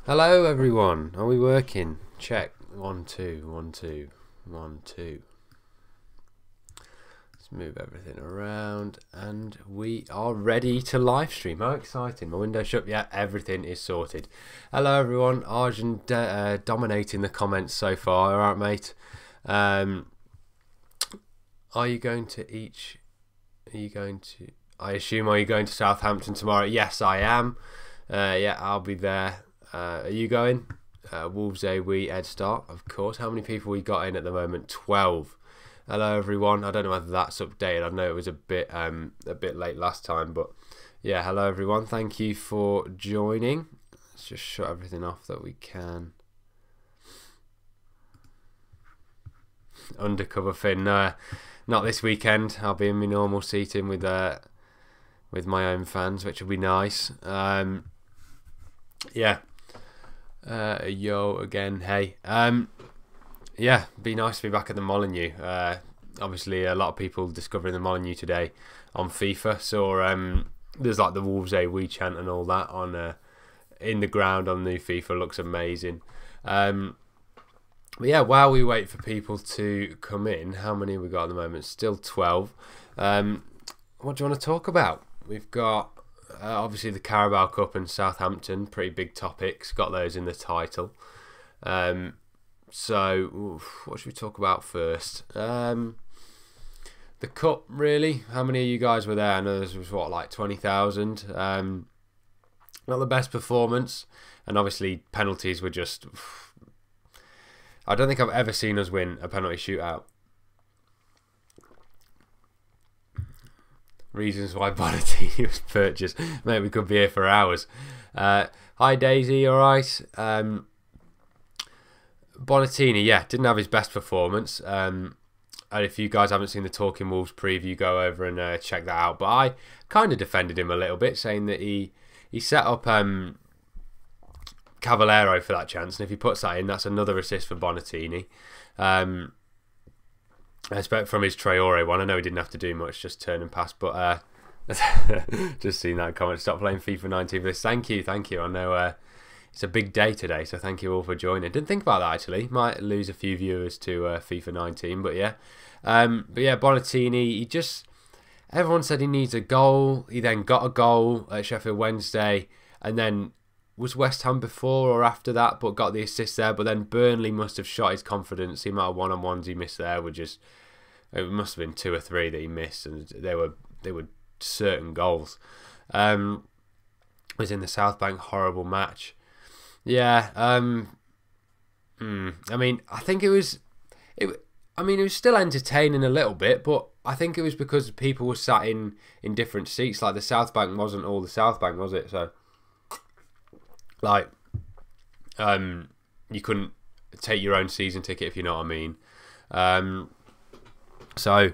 Hello everyone, are we working? Check. 1 2 1 2 1 2. Let's move everything around and we are ready to live stream. How exciting. My window's shut. Yeah, everything is sorted. Hello everyone. Arjun dominating the comments so far. Alright mate. Are you going to each... Are you going to... I assume, are you going to Southampton tomorrow? Yes, I am. Yeah, I'll be there. Are you going? Wolves we Ed Start, of course. How many people we got in at the moment? 12. Hello everyone. I don't know whether that's updated. I know it was a bit late last time, but yeah, hello everyone. Thank you for joining. Let's just shut everything off that we can. Undercover Finn. Not this weekend. I'll be in my normal seating with my own fans, which will be nice. Yeah. Yo again. Hey. Yeah, be nice to be back at the Molineux. Obviously, a lot of people discovering the Molineux today on FIFA. So there's like the Wolves we chant and all that on in the ground on new FIFA. Looks amazing. But yeah, while we wait for people to come in, how many have we got at the moment? Still 12. What do you want to talk about? We've got obviously the Carabao Cup and Southampton, pretty big topics. Got those in the title. So what should we talk about first? The Cup, really. How many of you guys were there? I know there was what, like 20,000. Not the best performance, and obviously penalties were just... I don't think I've ever seen us win a penalty shootout. Reasons why Bonatini was purchased. Mate, we could be here for hours. Hi Daisy, alright. Bonatini, yeah, didn't have his best performance. And if you guys haven't seen the Talking Wolves preview, go over and check that out. But I kind of defended him a little bit, saying that he set up Cavallero for that chance, and if he puts that in, that's another assist for Bonatini. I expect from his Traore one. I know he didn't have to do much, just turn and pass, but just seen that comment. Stop playing FIFA 19 for this. Thank you. I know it's a big day today, so thank you all for joining. Didn't think about that actually. Might lose a few viewers to FIFA 19, but yeah. Bonatini, everyone said he needs a goal. He then got a goal at Sheffield Wednesday, and then was West Ham before or after that, but got the assist there. But then Burnley must have shot his confidence. The amount of one-on-ones he missed there were just... It must have been 2 or 3 that he missed, and they were certain goals. Was in the South Bank horrible match. Yeah. I mean, I think it was still entertaining a little bit, but I think it was because people were sat in different seats. Like the South Bank wasn't all the South Bank, was it? So, like, you couldn't take your own season ticket, if you know what I mean. So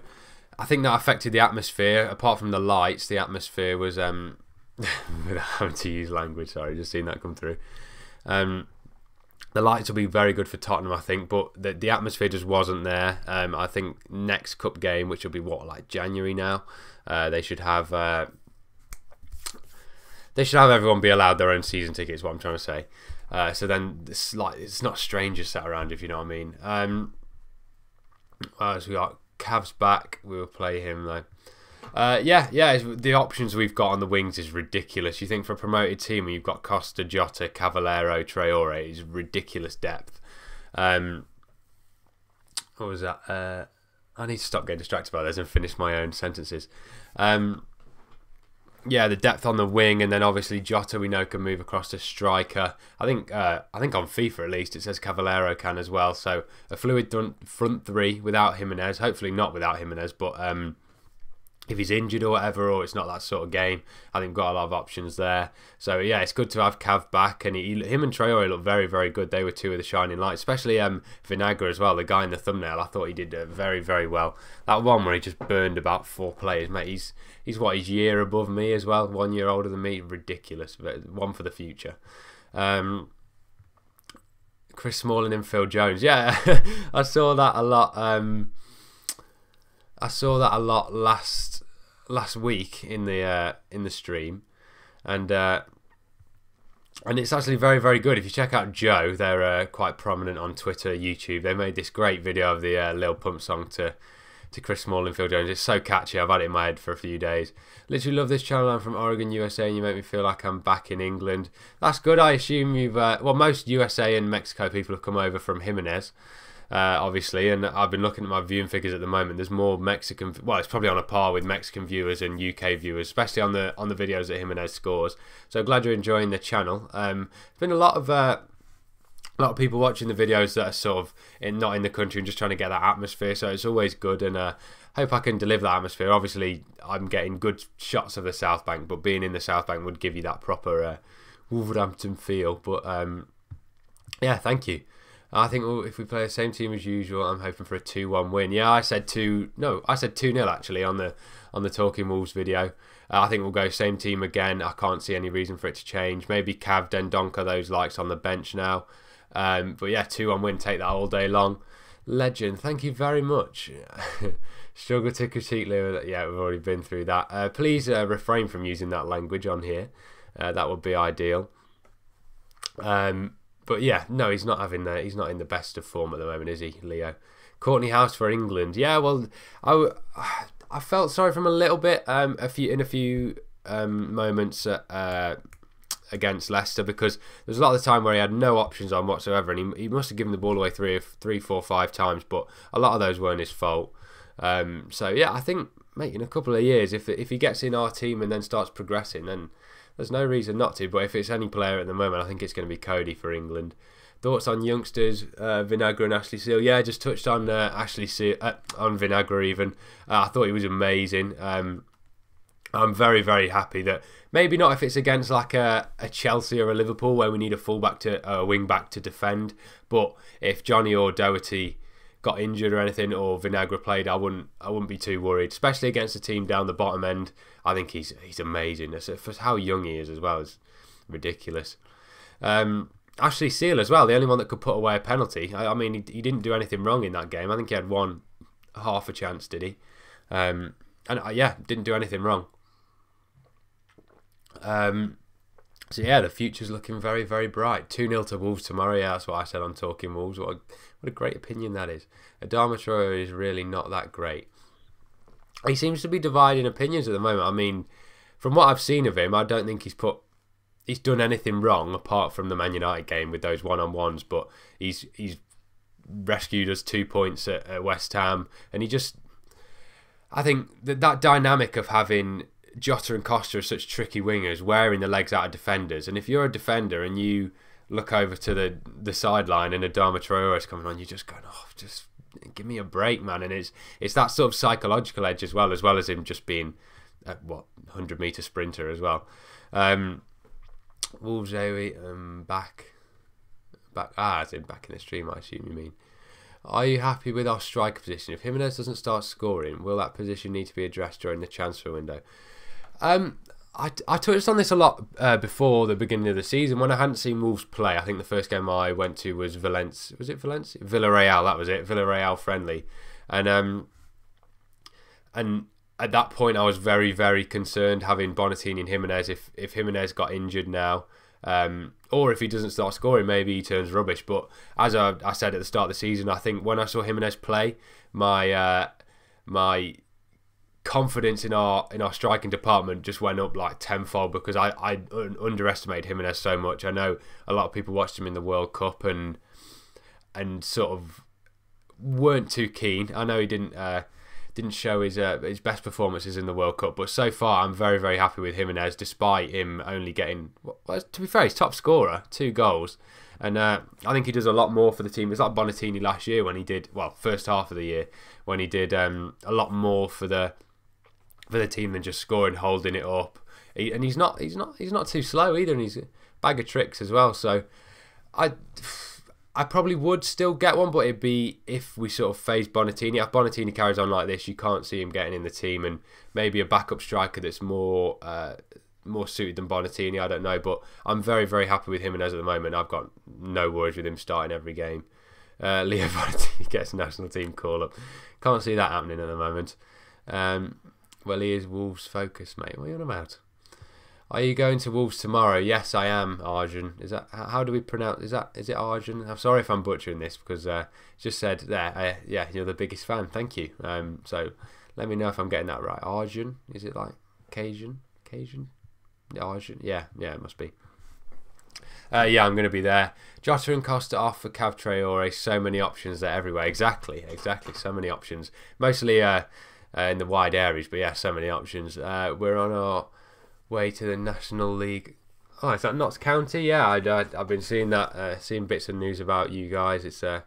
I think that affected the atmosphere. Apart from the lights, the atmosphere was without having to use language, sorry, just seen that come through. The lights will be very good for Tottenham, I think, but the atmosphere just wasn't there. I think next cup game, which will be what, like January now, they should have everyone be allowed their own season ticket, is what I'm trying to say. So then it's not strangers sat around, if you know what I mean. So we got Cavs back. We will play him though. Yeah. The options we've got on the wings is ridiculous. You think for a promoted team, when you've got Costa, Jota, Cavallero, Traore, is ridiculous depth. What was that? I need to stop getting distracted by this and finish my own sentences. Yeah, the depth on the wing, and then obviously Jota we know can move across to striker. I think on FIFA at least it says Cavallero can as well. So a fluid front three without Jimenez. Hopefully not without Jimenez, but if he's injured or whatever, or it's not that sort of game, I think we've got a lot of options there. So yeah, it's good to have Cav back, and him and Traore look very, very good. They were 2 of the shining lights, especially Vinagre as well, the guy in the thumbnail. I thought he did very, very well. That one where he just burned about 4 players, mate. He's what, he's year above me as well, 1 year older than me. Ridiculous, but one for the future. Chris Smalling and Phil Jones, yeah, I saw that a lot. I saw that a lot last week in the stream, and And it's actually very, very good. If you check out Joe, they're quite prominent on Twitter, YouTube. They made this great video of the Lil Pump song to Chris Smalling, Phil Jones. It's so catchy. I've had it in my head for a few days. Literally love this channel. I'm from Oregon, USA, and you make me feel like I'm back in England. That's good. I assume you've... well, most USA and Mexico people have come over from Jimenez, obviously, and I've been looking at my viewing figures at the moment. There's more Mexican... Well, it's probably on a par with Mexican viewers and UK viewers, especially on the videos that Jimenez scores. So glad you're enjoying the channel. There's been a lot of people watching the videos that are sort of not in the country and just trying to get that atmosphere, so it's always good, and hope I can deliver that atmosphere. Obviously, I'm getting good shots of the South Bank, but being in the South Bank would give you that proper Wolverhampton feel. But yeah, thank you. I think if we play the same team as usual, I'm hoping for a 2-1 win. Yeah, I said 2-0 actually on the Talking Wolves video. I think we'll go same team again. I can't see any reason for it to change. Maybe Cav, Dendonka, those likes on the bench now. But yeah, 2-1 win, take that all day long. Legend, thank you very much. Struggle to critique Leo. Yeah, we've already been through that. Please refrain from using that language on here. That would be ideal. But yeah, no, he's not having he's not in the best of form at the moment, is he, Leo? Courtney House for England. Yeah, well, I felt sorry for him a little bit. In a few moments against Leicester, because there's a lot of the time where he had no options on whatsoever, and he must have given the ball away three, four, 5 times, but a lot of those weren't his fault. So yeah, I think, mate, in a couple of years, if he gets in our team and then starts progressing, then there's no reason not to. But if it's any player at the moment, I think it's going to be Cody for England. Thoughts on youngsters, Vinagre and Ashley Seal? Yeah, just touched on Ashley Seal, on Vinagre even. I thought he was amazing. I'm very, very happy that maybe not if it's against like a Chelsea or a Liverpool where we need a wing back to defend, but if Johnny or Doherty got injured or anything, or Vinagre played, I wouldn't be too worried, especially against a team down the bottom end. I think he's amazing. For how young he is as well, is ridiculous. Ashley Seal as well, the only one that could put away a penalty. I mean, he didn't do anything wrong in that game. I think he had half a chance, did he? And yeah, didn't do anything wrong. So yeah, the future's looking very, very bright. 2-0 to Wolves tomorrow. Yeah, that's what I said on Talking Wolves. What a great opinion that is. Adama Traore is really not that great. He seems to be dividing opinions at the moment. I mean, from what I've seen of him, I don't think he's done anything wrong apart from the Man United game with those one-on-ones. But he's rescued us 2 points at West Ham, and I think that dynamic of having Jota and Costa are such tricky wingers, wearing the legs out of defenders, and if you're a defender and you look over to the sideline and Adama Traore is coming on, you're just going, oh, just give me a break, man. And it's that sort of psychological edge as well as him just being a 100-meter sprinter as well. Wolves Zoe, back as in back in the stream, I assume you mean. Are you happy with our striker position? If Jimenez doesn't start scoring, will that position need to be addressed during the transfer window? I touched on this a lot before the beginning of the season when I hadn't seen Wolves play. I think the first game I went to was Valencia. Was it Valencia? Villarreal, that was it. Villarreal friendly. And at that point I was very, very concerned having Bonatini and Jimenez. If Jimenez got injured now, or if he doesn't start scoring, maybe he turns rubbish. But as I said at the start of the season, I think when I saw Jimenez play, my confidence in our striking department just went up like tenfold, because I underestimated Jimenez so much. I know a lot of people watched him in the World Cup and sort of weren't too keen. I know he didn't show his best performances in the World Cup, but so far I'm very, very happy with Jimenez, despite him only getting, well, to be fair, he's top scorer, 2 goals. And I think he does a lot more for the team. It's like Bonatini last year when he did, well, first half of the year, when he did a lot more for the team than just scoring, holding it up. And he's not too slow either, and he's a bag of tricks as well. So I probably would still get one, but it'd be if we sort of phase Bonatini. If Bonatini carries on like this, you can't see him getting in the team, and maybe a backup striker that's more suited than Bonatini, I don't know. But I'm very, very happy with him, and as at the moment, I've got no worries with him starting every game. Leo Bonatini gets a national team call-up. Can't see that happening at the moment. Well, he is Wolves focused, mate. What are you on about? Are you going to Wolves tomorrow? Yes, I am, Arjun. Is that how do we pronounce? Is it Arjun? I'm sorry if I'm butchering this because it just said there. Yeah, you're the biggest fan. Thank you. So let me know if I'm getting that right. Arjun? Is it like Cajun? Arjun? Yeah, it must be. Yeah, I'm going to be there. Jota and Costa off for Cav Traore. So many options there everywhere. Exactly. So many options. Mostly in the wide areas, but yeah, so many options. We're on our way to the National League. Oh, is that Notts County? Yeah, I've been seeing that, seeing bits of news about you guys. It's I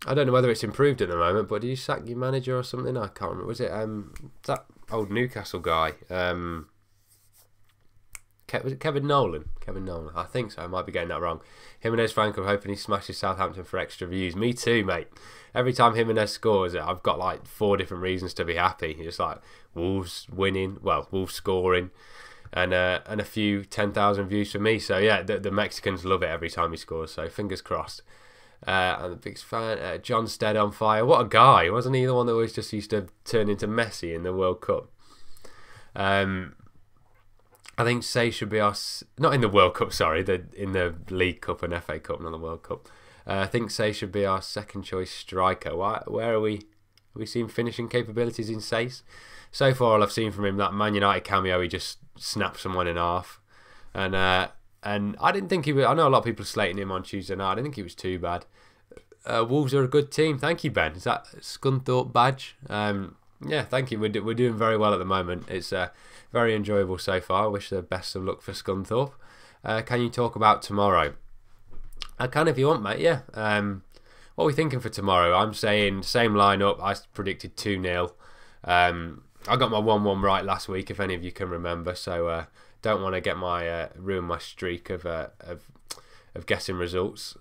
don't know whether it's improved at the moment, but did you sack your manager or something? I can't remember. Was it that old Newcastle guy? Was it Kevin Nolan? I think so. I might be getting that wrong. Jimenez Franco, hoping he smashes Southampton for extra views. Me too, mate. Every time Jimenez scores, I've got like 4 different reasons to be happy. It's like Wolves winning, Wolves scoring, and a few 10,000 views for me. So yeah, the Mexicans love it every time he scores. So fingers crossed. I'm the biggest fan. John Stead on fire. What a guy! Wasn't he the one that always just used to turn into Messi in the World Cup? I think Say should be not in the World Cup, sorry, in the League Cup and FA Cup, not the World Cup. I think Say should be our second choice striker. Where are we? Have we seen finishing capabilities in Say's? So far, all I've seen from him, that Man United cameo, he just snapped someone in half. And I didn't think he was. I know a lot of people are slating him on Tuesday night. I didn't think he was too bad. Wolves are a good team. Thank you, Ben. Is that Scunthorpe badge? Yeah, thank you. We're doing very well at the moment. It's very enjoyable so far. I wish the best of luck for Scunthorpe. Can you talk about tomorrow? I can if you want, mate. Yeah. What are we thinking for tomorrow? I'm saying same lineup. I predicted 2-0. I got my 1-1 right last week, if any of you can remember. So don't want to get ruin my streak of guessing results.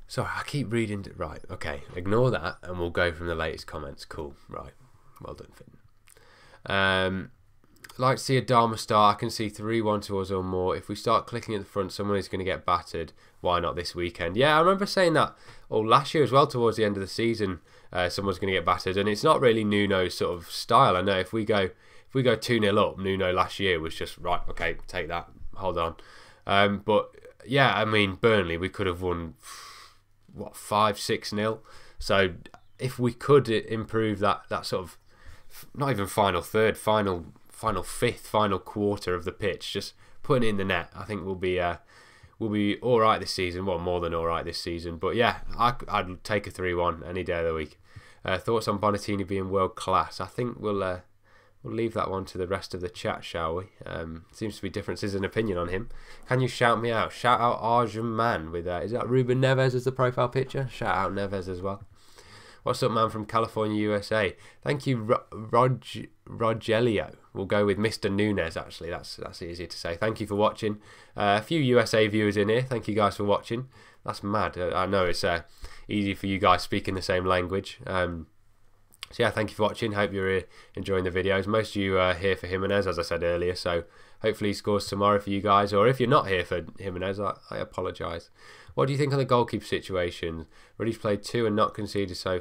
Sorry, I keep reading. Right, okay. Ignore that, and we'll go from the latest comments. Cool. Right. Well done, Finn. Like to see a Dharma start. I can see 3-1 to us or more. If we start clicking at the front, someone is going to get battered. Why not this weekend? Yeah, I remember saying that last year as well. Towards the end of the season, someone's going to get battered, and it's not really Nuno's sort of style. I know if we go 2-0 up, Nuno last year was just right. Okay, take that. Hold on. But yeah, I mean Burnley, we could have won 5-6-0. So if we could improve that sort of not even final third, final fifth, final quarter of the pitch, just putting it in the net, I think we'll be all right this season. Well, more than all right this season. But yeah, I'd take a 3-1 any day of the week. Thoughts on Bonatini being world class? I think we'll leave that one to the rest of the chat, shall we? Seems to be differences in opinion on him. Can you shout me out? Shout out Arjun Man with is that Ruben Neves as the profile picture? Shout out Neves as well. What's up, man, from California, USA? Thank you, Rogelio. We'll go with Mr. Nunes, actually. That's easier to say. Thank you for watching. A few USA viewers in here. Thank you guys for watching. That's mad. I know it's easy for you guys speaking the same language. So yeah, thank you for watching. Hope you're enjoying the videos. Most of you are here for Jimenez, as I said earlier. So hopefully he scores tomorrow for you guys. Or if you're not here for Jimenez, I apologise. What do you think on the goalkeeper situation? Rudy's played 2 and not conceded, so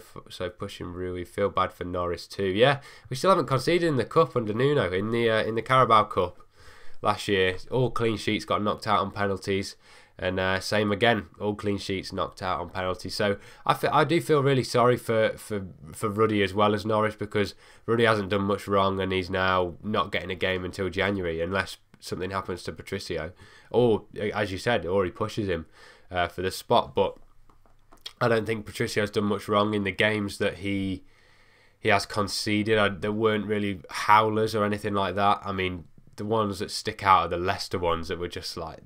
pushing Rui. Feel bad for Norris too. Yeah, we still haven't conceded in the cup under Nuno. In the Carabao Cup last year, all clean sheets got knocked out on penalties, and same again, all clean sheets knocked out on penalties. So I do feel really sorry for Ruddy as well as Norris, because Ruddy hasn't done much wrong, and he's now not getting a game until January unless something happens to Patricio, or as you said, or he pushes him for the spot. But I don't think Patricio's done much wrong in the games that he has conceded. There weren't really howlers or anything like that. I mean, the ones that stick out are the Leicester ones that were just like,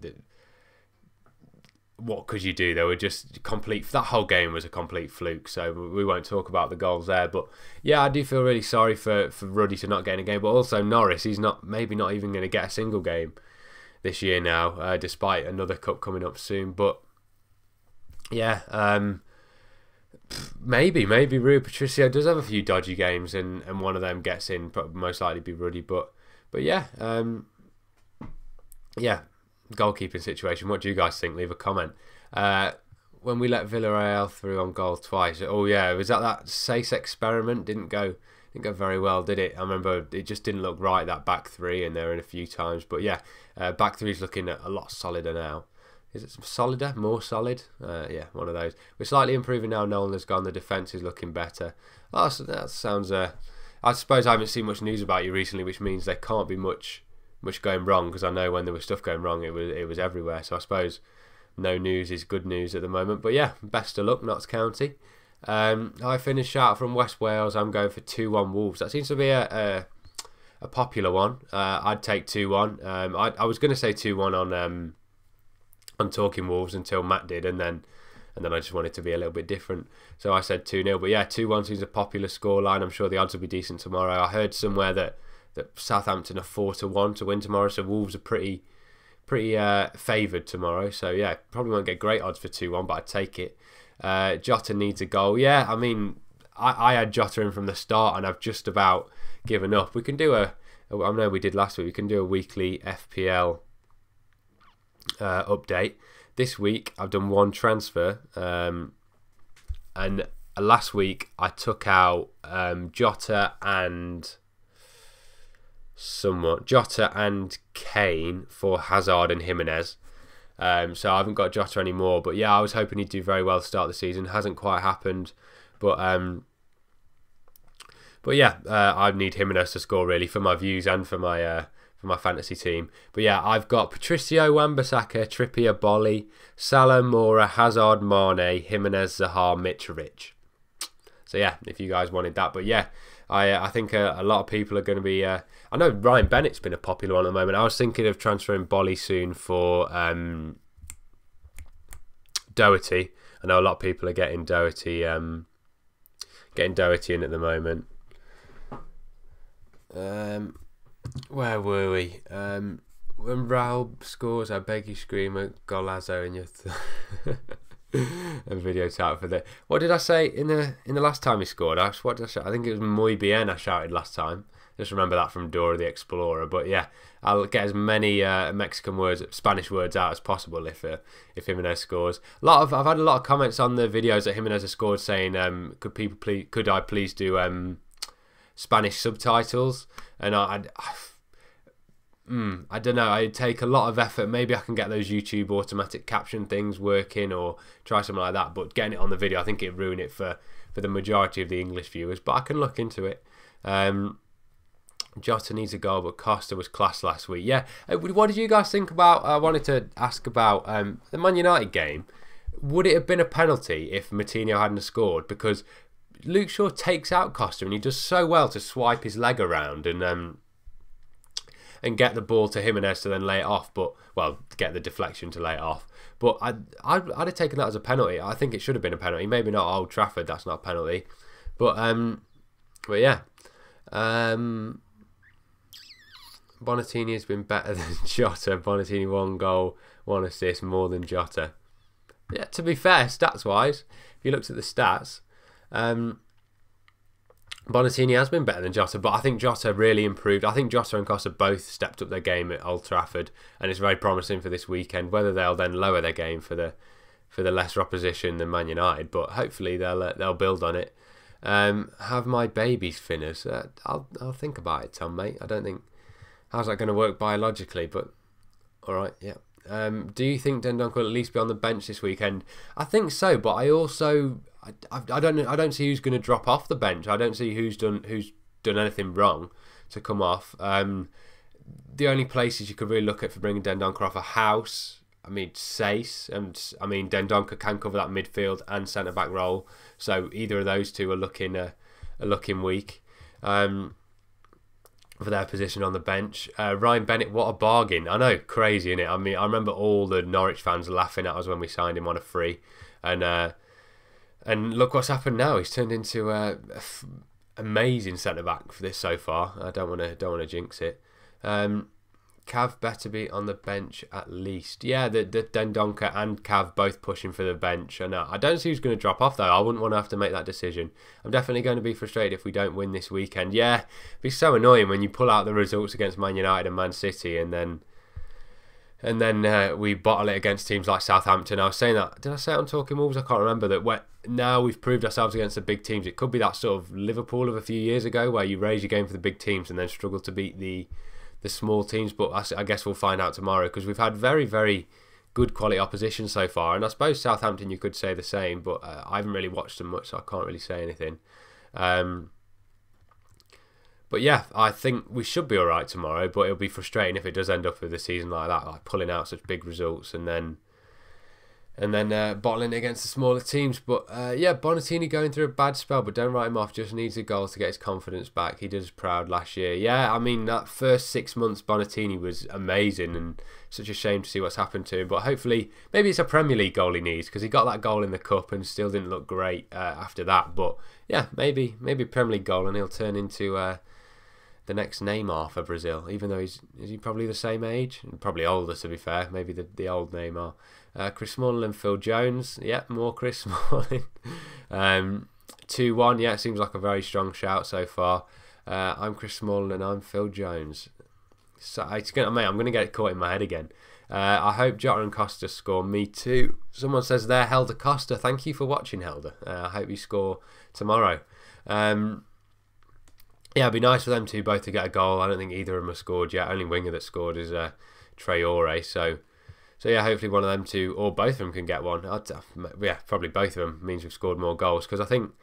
what could you do? They were just complete. That whole game was a complete fluke. So we won't talk about the goals there. But yeah, I do feel really sorry for Ruddy to not getting a game. But also Norris, he's maybe not even going to get a single game this year now, despite another cup coming up soon. But yeah, maybe Rui Patricio does have a few dodgy games, and one of them gets in. Probably most likely be Ruddy. But yeah, yeah. Goalkeeping situation. What do you guys think? Leave a comment. When we let Villarreal through on goal twice. Oh yeah, was that Sace experiment? Didn't go didn't go very well, did it? I remember it just didn't look right, that back three, and there in a few times. But yeah, back three's looking a lot solider now. Is it solider? More solid? Yeah, one of those. We're slightly improving now. Nolan has gone. The defence is looking better. Oh, so that sounds... I suppose I haven't seen much news about you recently, which means there can't be much going wrong, because I know when there was stuff going wrong, it was everywhere. So I suppose no news is good news at the moment. But yeah, best of luck, Notts County. I finished shout from West Wales. I'm going for 2-1 Wolves. That seems to be a popular one. I'd take 2-1. I was going to say 2-1 on Talking Wolves until Matt did, and then I just wanted to be a little bit different, so I said 2-0. But yeah, 2-1 seems a popular scoreline. I'm sure the odds will be decent tomorrow. I heard somewhere that Southampton are 4-1 to win tomorrow, so Wolves are pretty favoured tomorrow. So yeah, probably won't get great odds for 2-1, but I'd take it. Jota needs a goal. Yeah, I mean, I had Jota in from the start, and I've just about given up. We can do I know we did last week. We can do a weekly FPL update. This week I've done one transfer, and last week I took out Jota and Kane for Hazard and Jimenez. So I haven't got Jota anymore, but yeah, I was hoping he'd do very well to start the season. Hasn't quite happened, but yeah, I need Jimenez to score really for my views and for my fantasy team. But yeah, I've got Patricio, Wan-Bissaka, Trippier, Bolly, Salah, Moura, Hazard, Mane, Jimenez, Zaha, Mitrovic. So yeah, if you guys wanted that. But yeah, I think a lot of people are going to be... I know Ryan Bennett's been a popular one at the moment. I was thinking of transferring Bolly soon for Doherty. I know a lot of people are getting Doherty in at the moment. Where were we? When Raul scores, I beg you scream a golazo in your a video shout for that. What did I say in the last time he scored? What did I shout? I think it was Muy bien I shouted last time. Just remember that from Dora the Explorer. But yeah, I'll get as many Spanish words out as possible if Jimenez scores. I've had a lot of comments on the videos that Jimenez has scored saying, could I please do Spanish subtitles? And I don't know, it'd take a lot of effort. Maybe I can get those YouTube automatic caption things working, or try something like that, but getting it on the video, I think it'd ruin it for the majority of the English viewers, but I can look into it. Jota needs a goal, but Costa was class last week. Yeah, what did you guys think about... I wanted to ask about the Man United game. Would it have been a penalty if Moutinho hadn't scored? Because Luke Shaw takes out Costa, and he does so well to swipe his leg around and get the ball to Jimenez to then lay it off. But get the deflection to lay it off. But I'd have taken that as a penalty. I think it should have been a penalty. Maybe not Old Trafford. That's not a penalty. But yeah. Bonatini has been better than Jota. Bonatini 1 goal, 1 assist, more than Jota. Yeah, to be fair, stats-wise, if you looked at the stats, Bonatini has been better than Jota, but I think Jota really improved. I think Jota and Costa both stepped up their game at Old Trafford, and it's very promising for this weekend. Whether they'll then lower their game for the lesser opposition than Man United, but hopefully they'll build on it. Have my babies Finerrz? I'll think about it, Tom, mate. I don't think... How's that going to work biologically? But all right, yeah. Do you think Dendonk will at least be on the bench this weekend? I think so, but I also I don't see who's going to drop off the bench. I don't see who's done anything wrong to come off. The only places you could really look at for bringing Dendonk off are House. I mean, Sace, and I mean Dendonk can cover that midfield and centre back role. So either of those two are looking weak. For their position on the bench. Ryan Bennett, what a bargain. I know, crazy, innit? I mean, I remember all the Norwich fans laughing at us when we signed him on a free. And look what's happened now. He's turned into amazing centre-back for this so far. I don't want to jinx it. Cav better be on the bench at least. Yeah, the Dendonka and Cav both pushing for the bench. And I don't see who's going to drop off, though. I wouldn't want to have to make that decision. I'm definitely going to be frustrated if we don't win this weekend. Yeah, it'd be so annoying when you pull out the results against Man United and Man City, and then And then we bottle it against teams like Southampton. I was saying that, did I say it on Talking Wolves? I can't remember. That now we've proved ourselves against the big teams. It could be that sort of Liverpool of a few years ago where you raise your game for the big teams and then struggle to beat the small teams. But I guess we'll find out tomorrow, because we've had very, very good quality opposition so far. And I suppose Southampton, you could say the same, but I haven't really watched them much, so I can't really say anything. But yeah, I think we should be alright tomorrow, but it'll be frustrating if it does end up with a season like that, like pulling out such big results and then bottling against the smaller teams. But yeah, Bonatini going through a bad spell, but don't write him off. Just needs a goal to get his confidence back. He did us proud last year. Yeah, I mean, that first 6 months Bonatini was amazing, and such a shame to see what's happened to him. But hopefully, maybe it's a Premier League goal he needs, because he got that goal in the Cup and still didn't look great after that. But yeah, maybe Premier League goal and he'll turn into the next Neymar for Brazil, even though is he probably the same age? Probably older, to be fair. Maybe the old Neymar. Chris Smalling and Phil Jones. Yeah, more Chris Smalling. 2-1. Yeah, it seems like a very strong shout so far. I'm Chris Smalling and I'm Phil Jones. So I'm going to get it caught in my head again. I hope Jota and Costa score. Me too. Someone says there, Helder Costa. Thank you for watching, Helder. I hope you score tomorrow. Yeah, it'd be nice for them two both to get a goal. I don't think either of them have scored yet. Only winger that scored is Traore. So yeah, hopefully one of them two, or both of them, can get one. Yeah, probably both of them means we've scored more goals. Because I think,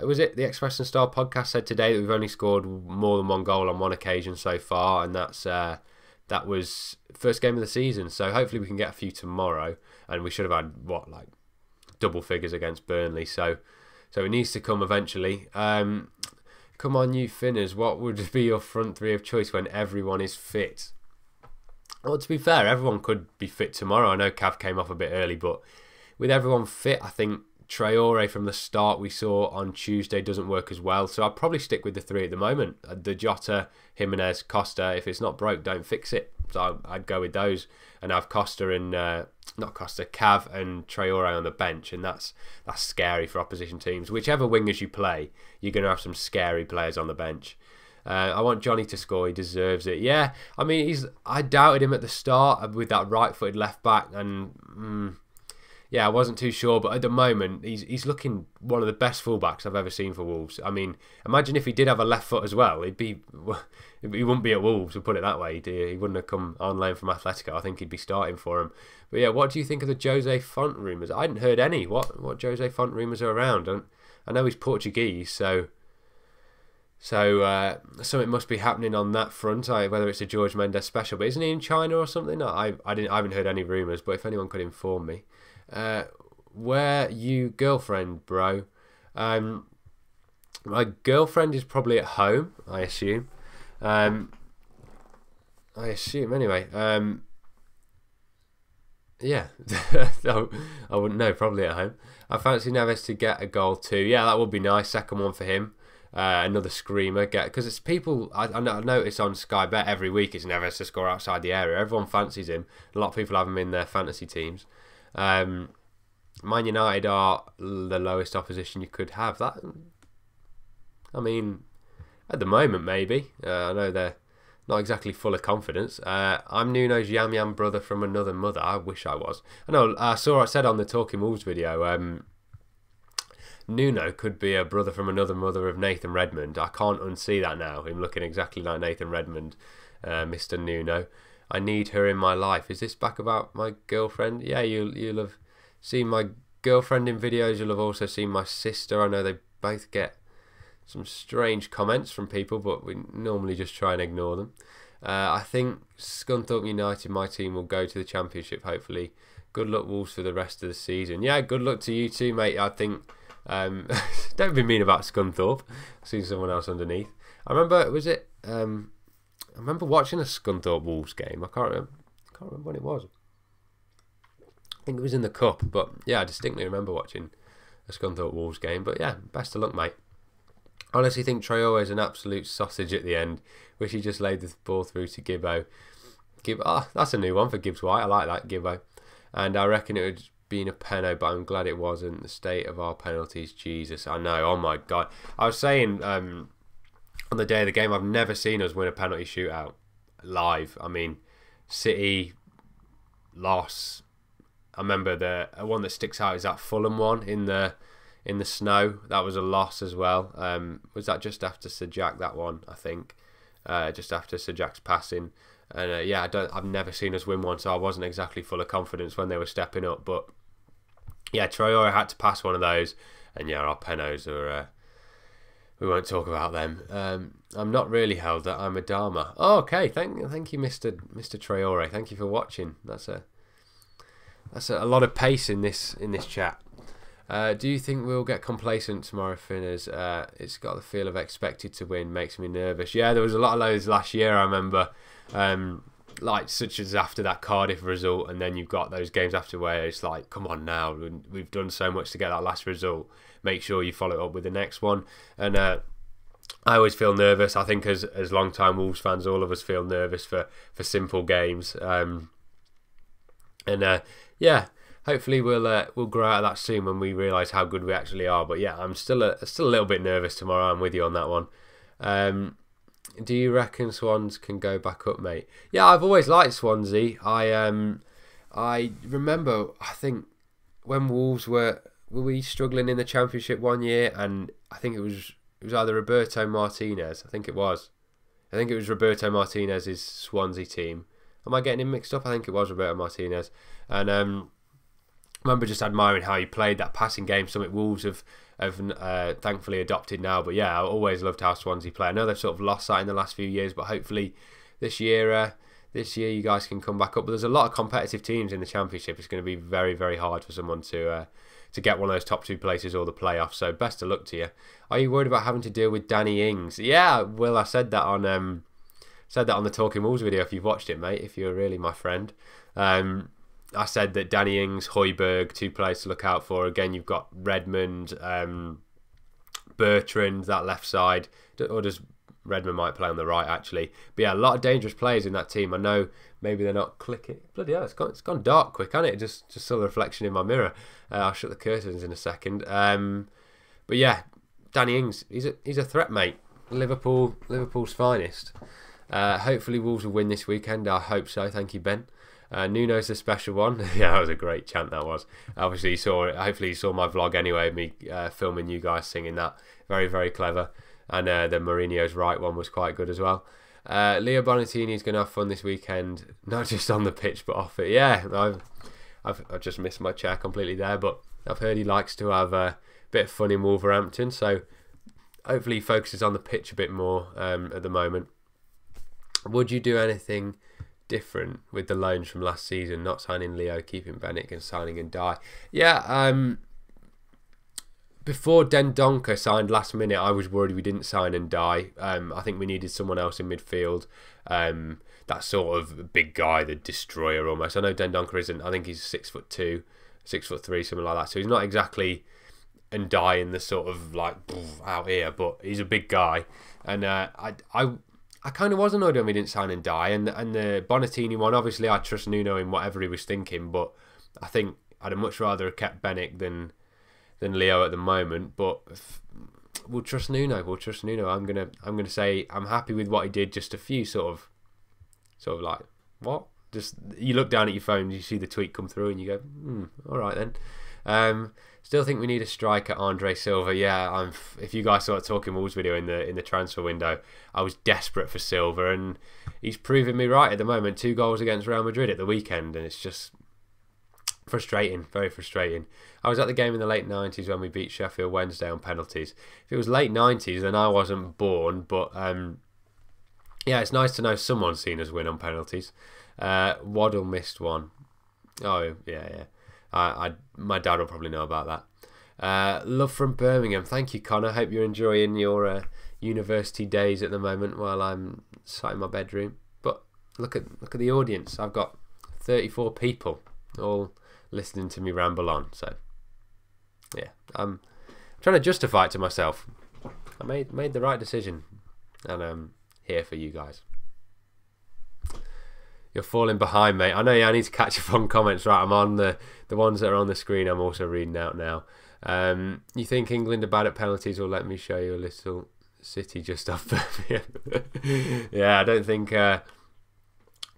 was it the Express and Star podcast said today that we've only scored more than one goal on one occasion so far, and that was first game of the season. So hopefully we can get a few tomorrow, and we should have had like double figures against Burnley. So it needs to come eventually. Come on, you Finerrz, what would be your front three of choice when everyone is fit? Well, to be fair, everyone could be fit tomorrow. I know Cav came off a bit early, but with everyone fit, I think Traore from the start we saw on Tuesday doesn't work as well. So I'd probably stick with the three at the moment. The Jota, Jimenez, Costa. If it's not broke, don't fix it. So I'd go with those and have Costa and Cav and Traore on the bench, and that's scary for opposition teams. Whichever wingers you play, you're going to have some scary players on the bench. I want Johnny to score. He deserves it. Yeah, I mean, I doubted him at the start with that right-footed left back, and yeah, I wasn't too sure. But at the moment, he's looking one of the best fullbacks I've ever seen for Wolves. I mean, imagine if he did have a left foot as well. He wouldn't be at Wolves, we'll put it that way. He wouldn't have come on loan from Atletico. I think he'd be starting for him. But yeah, what do you think of the Jose Font rumours? I hadn't heard any. What Jose Font rumours are around? And I know he's Portuguese, so something must be happening on that front. Whether it's a George Mendes special, but isn't he in China or something? I haven't heard any rumours, but if anyone could inform me. Where you girlfriend, bro? My girlfriend is probably at home, I assume. Anyway. Yeah, I wouldn't know. Probably at home. I fancy Neves to get a goal too. Yeah, that would be nice. Second one for him. Another screamer. Because it's people. I notice on Sky Bet every week it's Neves to score outside the area. Everyone fancies him. A lot of people have him in their fantasy teams. Man United are the lowest opposition you could have. That, I mean, at the moment maybe. I know they're not exactly full of confidence. I'm Nuno's Yam Yam brother from another mother. I wish I was. I know. I said on the Talking Wolves video. Nuno could be a brother from another mother of Nathan Redmond. I can't unsee that now. Him looking exactly like Nathan Redmond, Mr. Nuno. I need her in my life. Is this back about my girlfriend? Yeah, you'll have seen my girlfriend in videos. You'll have also seen my sister. I know they both get some strange comments from people, but we normally just try and ignore them. I think Scunthorpe United, my team, will go to the Championship, hopefully. Good luck, Wolves, for the rest of the season. Yeah, good luck to you too, mate. I think... don't be mean about Scunthorpe. I've seen someone else underneath. I remember, was it... I remember watching a Scunthorpe Wolves game. I can't remember when it was. I think it was in the Cup, but yeah, I distinctly remember watching a Scunthorpe Wolves game. But yeah, best of luck, mate. I honestly think Traore is an absolute sausage at the end. Wish he just laid the ball through to Gibbo. That's a new one for Gibbs White. I like that, Gibbo. And I reckon it would been a penno, but I'm glad it wasn't. The state of our penalties, Jesus. I know, oh my God. I was saying... on the day of the game, I've never seen us win a penalty shootout live. I mean, City loss. I remember the one that sticks out is that Fulham one in the snow. That was a loss as well. Was that just after Sir Jack, that one? I think just after Sir Jack's passing. And yeah, I've never seen us win one, so I wasn't exactly full of confidence when they were stepping up. But yeah, Traore had to pass one of those, and yeah, our penos are. We won't talk about them. I'm not really held that I'm a Dharma. Oh, okay, thank you, Mr. Traore. Thank you for watching. That's a lot of pace in this chat. Do you think we'll get complacent tomorrow, Finerrz? It's got the feel of expected to win, makes me nervous. Yeah, there was a lot of those last year, I remember. Like such as after that Cardiff result, and then you've got those games after where it's like, come on now, we've done so much to get that last result. Make sure you follow it up with the next one. And I always feel nervous. I think as long-time Wolves fans, all of us feel nervous for simple games. Yeah, hopefully we'll grow out of that soon when we realise how good we actually are. But yeah, I'm still a little bit nervous tomorrow. I'm with you on that one. Do you reckon Swans can go back up, mate? Yeah, I've always liked Swansea. I remember, I think when Wolves were we struggling in the Championship one year, and I think it was either Roberto Martinez. I think it was Roberto Martinez's Swansea team. Am I getting him mixed up? I think it was Roberto Martinez. And I remember just admiring how he played that passing game, something Wolves have thankfully adopted now. But yeah, I always loved how Swansea play. I know they've sort of lost that in the last few years, but hopefully this year you guys can come back up. But there's a lot of competitive teams in the Championship. It's going to be very, very hard for someone to get one of those top two places or the playoffs. So best of luck to you. Are you worried about having to deal with Danny Ings? Yeah, Will, I said that on the Talking Wolves video. If you've watched it, mate, if you're really my friend. I said that Danny Ings, Højbjerg, two players to look out for. Again, you've got Redmond, Bertrand, that left side. Or does Redmond might play on the right, actually. But yeah, a lot of dangerous players in that team. I know maybe they're not clicking. Bloody hell, it's gone dark quick, hasn't it? Just saw the reflection in my mirror. I'll shut the curtains in a second. But yeah, Danny Ings, he's a threat, mate. Liverpool's finest. Hopefully Wolves will win this weekend. I hope so. Thank you, Ben. Nuno's the special one. Yeah, that was a great chant, that was. Obviously, you saw it. Hopefully you saw my vlog anyway, me filming you guys singing that. Very, very clever. And the Mourinho's right one was quite good as well. Leo Bonatini's going to have fun this weekend, not just on the pitch but off it. Yeah, I've just missed my chair completely there, but I've heard he likes to have a bit of fun in Wolverhampton, so hopefully he focuses on the pitch a bit more at the moment. Would you do anything different with the loans from last season, not signing Leo, keeping Bennett and signing Ndiaye? Yeah, before Dendoncker signed last minute, I was worried we didn't sign Ndiaye. I think we needed someone else in midfield. That sort of big guy, the destroyer almost. I know Dendoncker isn't. I think he's 6'2", 6'3", something like that. So he's not exactly Ndiaye in the sort of like out here, but he's a big guy. And I kind of was annoyed when we didn't sign Ndiaye. And the Bonatini one, obviously I trust Nuno in whatever he was thinking, but I think I'd much rather have kept Bennett than Leo at the moment. But we'll trust Nuno. I'm gonna say I'm happy with what he did. Just a few sort of like, what? Just you look down at your phone, you see the tweet come through, and you go, all right then. Still think we need a striker, Andre Silva. Yeah, if you guys saw the Talking Wolves video in the transfer window, I was desperate for Silva, and he's proving me right at the moment. 2 goals against Real Madrid at the weekend, and it's just frustrating, very frustrating. I was at the game in the late 90s when we beat Sheffield Wednesday on penalties. If it was late 90s, then I wasn't born, but yeah, it's nice to know someone's seen us win on penalties. Waddle missed one. Oh, yeah. My dad will probably know about that. Love from Birmingham. Thank you, Connor. Hope you're enjoying your university days at the moment while I'm sat in my bedroom. But look at the audience. I've got 34 people all listening to me ramble on. So yeah, I'm trying to justify it to myself. I made the right decision, and I'm here for you guys. You're falling behind, mate. I know. Yeah, I need to catch up on comments. Right, I'm on the ones that are on the screen. I'm also reading out now. You think England are bad at penalties? Or let me show you a little city just off Birmingham. Yeah, I don't think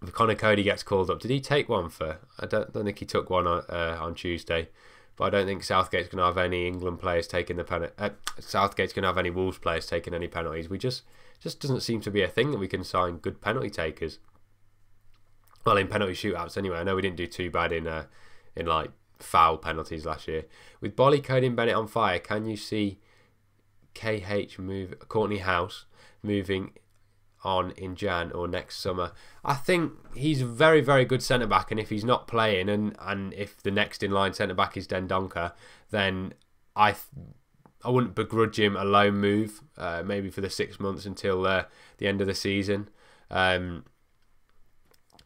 if Connor Cody gets called up, did he take one for? I don't think he took one on Tuesday. But I don't think Southgate's going to have any England players taking the penalty. Southgate's going to have any Wolves players taking any penalties. We just doesn't seem to be a thing that we can sign good penalty takers. Well, in penalty shootouts anyway. I know we didn't do too bad in like foul penalties last year. With Bolly, Cody and Bennett on fire, can you see Courtney House moving on in Jan or next summer? I think he's a very, very good centre-back, and if he's not playing and if the next in line centre-back is Dendoncker, then I wouldn't begrudge him a loan move, maybe for the 6 months until the end of the season.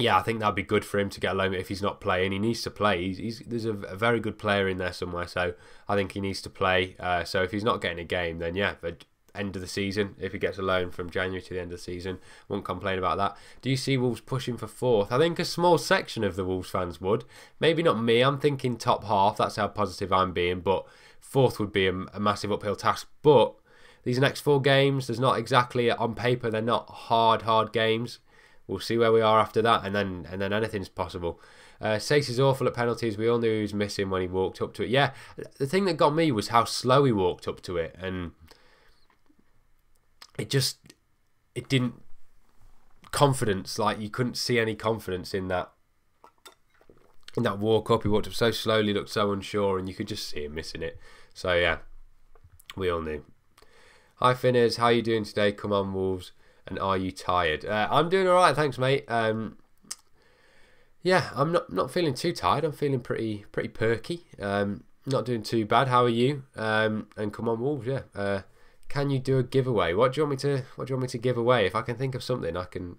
Yeah, I think that'd be good for him to get a loan if he's not playing. He needs to play. There's a very good player in there somewhere, so I think he needs to play. So if he's not getting a game, then yeah, the end of the season, if he gets a loan from January to the end of the season, won't complain about that. Do you see Wolves pushing for 4th? I think a small section of the Wolves fans would. Maybe not me. I'm thinking top half. That's how positive I'm being. But 4th would be a massive uphill task. But these next 4 games, there's not exactly on paper. They're not hard games. We'll see where we are after that, and then anything's possible. Sace is awful at penalties. We all knew he was missing when he walked up to it. Yeah, the thing that got me was how slow he walked up to it, and it didn't confidence. Like, you couldn't see any confidence in that walk up. He walked up so slowly, looked so unsure, and you could just see him missing it. So yeah, we all knew. Hi Finerrz, how are you doing today? Come on Wolves. And are you tired? I'm doing all right, thanks, mate. Yeah, I'm not feeling too tired. I'm feeling pretty perky. Not doing too bad. How are you? And come on, Wolves. Yeah. Can you do a giveaway? What do you want me to give away? If I can think of something, I can.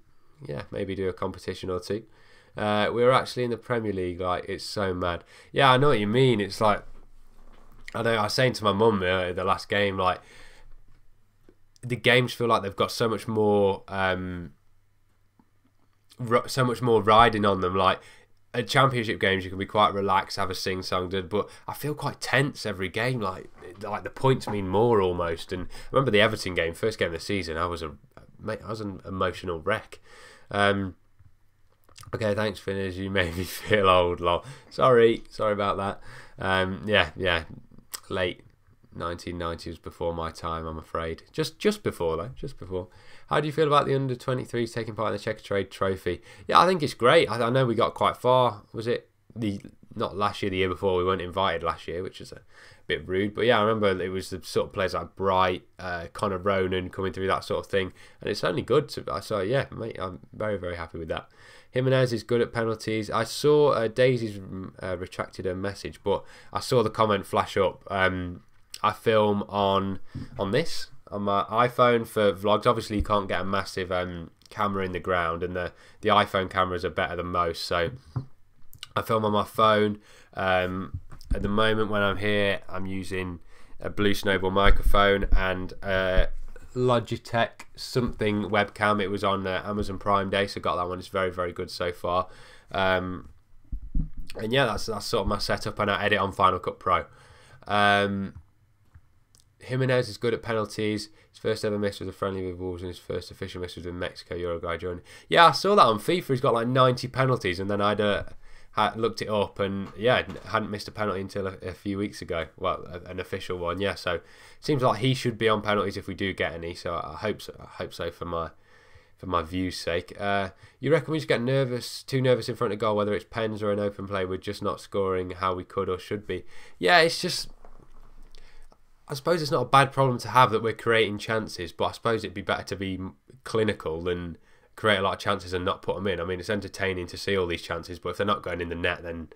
Yeah, maybe do a competition or two. We're actually in the Premier League. Like, it's so mad. Yeah, I know what you mean. It's like, I know. I was saying to my mum the last game, like, the games feel like they've got so much more riding on them. Like, at championship games you can be quite relaxed, have a sing-song, but I feel quite tense every game. Like the points mean more almost. And I remember the Everton game, first game of the season, I was an emotional wreck. Okay, thanks Finerrz, you made me feel old, lol. Sorry about that. Yeah, late 1990 was before my time, I'm afraid. Just before though, just before. How do you feel about the under-23s taking part in the Checker Trade Trophy? Yeah, I think it's great. I know we got quite far. Was it not last year, the year before? We weren't invited last year, which is a bit rude. But yeah, I remember it was the sort of players like Bright, Connor Ronan coming through, that sort of thing. And it's only good. So yeah, mate, I'm very, very happy with that. Jimenez is good at penalties. I saw Daisy's retracted her message, but I saw the comment flash up. I film on this, on my iPhone for vlogs. Obviously, you can't get a massive camera in the ground, and the iPhone cameras are better than most. So I film on my phone. At the moment when I'm here, I'm using a Blue Snowball microphone and Logitech something webcam. It was on Amazon Prime Day, so got that one. It's very, very good so far. And yeah, that's sort of my setup, and I edit on Final Cut Pro. Jimenez is good at penalties. His first ever miss was a friendly with Wolves, and his first official miss was with Mexico, Uruguay joining. Yeah, I saw that on FIFA. He's got like 90 penalties, and then I'd looked it up, and yeah, hadn't missed a penalty until a few weeks ago. Well, an official one, yeah. So it seems like he should be on penalties if we do get any. So I hope so for my view's sake. You reckon we just get too nervous in front of goal, whether it's pens or an open play? We're just not scoring how we could or should be. Yeah, it's just, I suppose it's not a bad problem to have that we're creating chances, but I suppose it'd be better to be clinical than create a lot of chances and not put them in. I mean, it's entertaining to see all these chances, but if they're not going in the net, then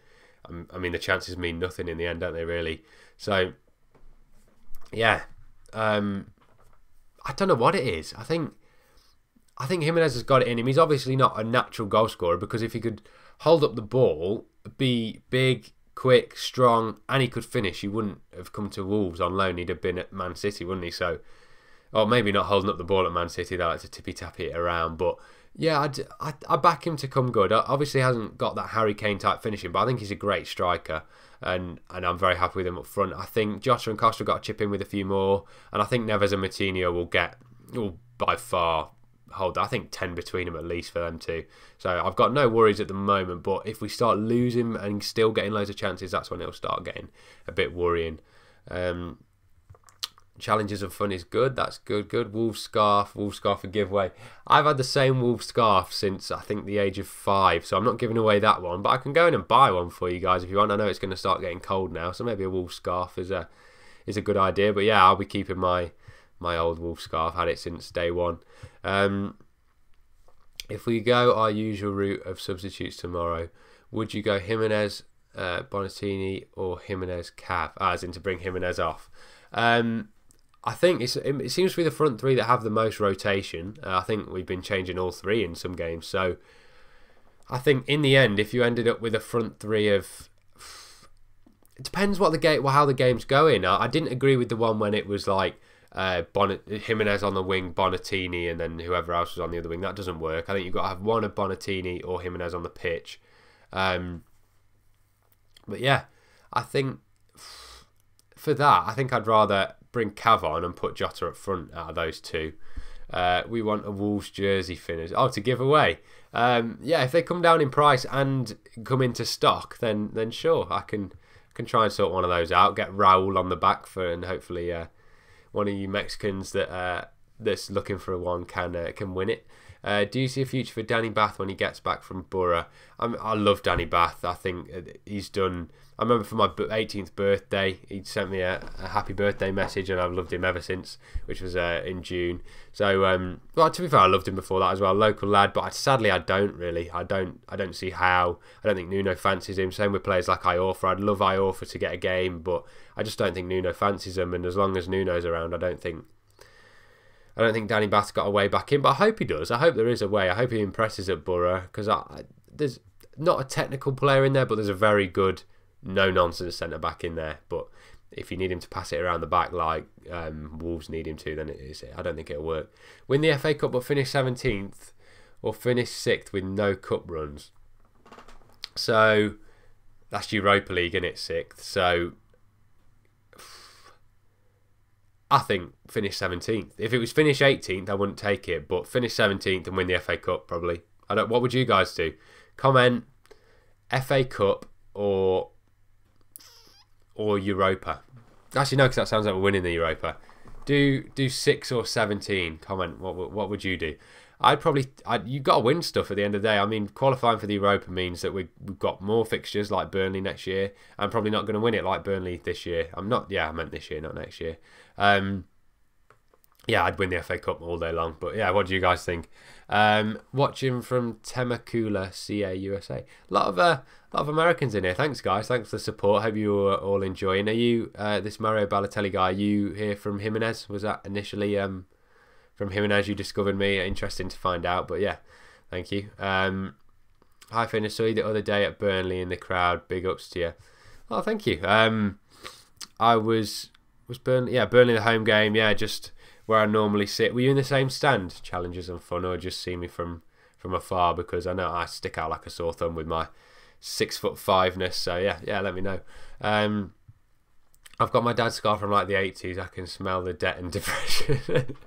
I mean, the chances mean nothing in the end, don't they, really? So yeah, I don't know what it is. I think Jimenez has got it in him. He's obviously not a natural goal scorer, because if he could hold up the ball, be big, quick, strong, and he could finish, he wouldn't have come to Wolves on loan. He'd have been at Man City, wouldn't he? So, or maybe not holding up the ball at Man City, they like to tippy-tappy it around. But yeah, I back him to come good. Obviously hasn't got that Harry Kane type finishing, but I think he's a great striker, and I'm very happy with him up front. I think Jota and Costa got to chip in with a few more, and I think Neves and Moutinho will by far hold, I think, 10 between them at least for them too. So I've got no worries at the moment, but if we start losing and still getting loads of chances, that's when it'll start getting a bit worrying. Challenges and fun is good. That's good. Wolves scarf a giveaway. I've had the same Wolves scarf since I think the age of 5, so I'm not giving away that one, but I can go in and buy one for you guys if you want. I know it's going to start getting cold now, so maybe a Wolves scarf is a good idea. But yeah, I'll be keeping my old Wolves scarf. Had it since day one. If we go our usual route of substitutes tomorrow, would you go Jimenez, Bonatini, or Jimenez Cav? As in to bring Jimenez off. I think it seems to be the front three that have the most rotation. I think we've been changing all three in some games. So I think in the end, if you ended up with a front three of, it depends how the game's going. I didn't agree with the one when it was like Jimenez on the wing, Bonatini, and then whoever else was on the other wing. That doesn't work. I think you've got to have one of Bonatini or Jimenez on the pitch. But yeah, I think for that, I think I'd rather bring Cav on and put Jota up front out of those two. We want a Wolves jersey Finerrz. Oh, to give away. Yeah, if they come down in price and come into stock, then sure, I can try and sort one of those out. Get Raul on the back for, and hopefully one of you Mexicans that's looking for one can win it. Do you see a future for Danny Bath when he gets back from Borough? I love Danny Bath. I think he's done. I remember for my 18th birthday, he sent me a happy birthday message, and I've loved him ever since, which was in June. So, well, to be fair, I loved him before that as well. Local lad, but sadly, I don't really. I don't see how. I don't think Nuno fancies him. Same with players like Iorfa. I'd love Iorfa to get a game, but I just don't think Nuno fancies him. And as long as Nuno's around, I don't think Danny Bath's got a way back in, but I hope he does. I hope there is a way. I hope he impresses at Borough, because there's not a technical player in there, but there's a very good, no-nonsense centre-back in there. But if you need him to pass it around the back like Wolves need him to, then I don't think it'll work. Win the FA Cup but finish 17th, or finish 6th with no cup runs. So that's Europa League, isn't it? 6th. So I think finish 17th. If it was finish 18th, I wouldn't take it. But finish 17th and win the FA Cup, probably. What would you guys do? Comment FA Cup or Europa. Actually, no, because that sounds like we're winning the Europa. Do 6 or 17. Comment. What would you do? You've got to win stuff at the end of the day. I mean, qualifying for the Europa means that we've got more fixtures like Burnley next year. I'm probably not going to win it like Burnley this year. I meant this year, not next year. Yeah, I'd win the FA Cup all day long. But yeah, what do you guys think? Watching from Temecula, CA, USA. A lot of Americans in here. Thanks, guys. Thanks for the support. Hope you are all enjoying. Are you this Mario Balotelli guy? Are you here from Jimenez? Was that initially from Jimenez you discovered me? Interesting to find out. But yeah, thank you. Hi, Finerrz. Saw you the other day at Burnley in the crowd. Big ups to you. Oh, thank you. I was Burnley. Yeah, Burnley the home game. Yeah, just where I normally sit. Were you in the same stand, Challenges and Fun, or just see me from afar? Because I know I stick out like a sore thumb with my 6'5"-ness. So yeah, let me know. I've got my dad's scarf from like the 80s. I can smell the debt and depression.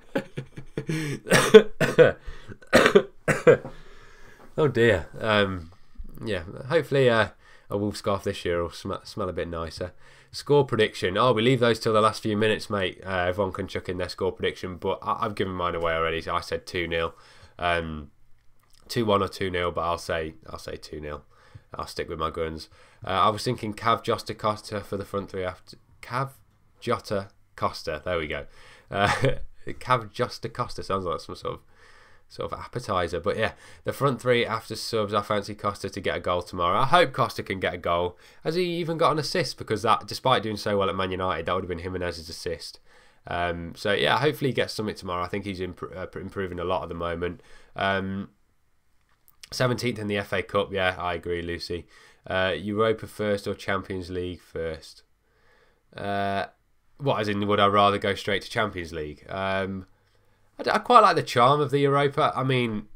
Oh dear. Yeah, hopefully a wolf scarf this year will smell a bit nicer. Score prediction. Oh, we leave those till the last few minutes, mate. Everyone can chuck in their score prediction, but I've given mine away already. So I said 2-0, 2-1 or 2-0, but I'll say 2-0. I'll stick with my guns. I was thinking Cav, Jota, Costa for the front three after Cav, Jota, Costa. There we go. Cav, Jota, Costa sounds like some sort of appetizer, but yeah, the front three after subs. I fancy Costa to get a goal tomorrow. I hope Costa can get a goal. Has he even got an assist? Because that, despite doing so well at Man United, that would have been Jimenez's assist. So yeah, hopefully he gets something tomorrow. I think he's improving a lot at the moment. 17th in the FA Cup. Yeah, I agree, Lucy. Europa first or Champions League first? What, as in, would I rather go straight to Champions League? I quite like the charm of the Europa. I mean,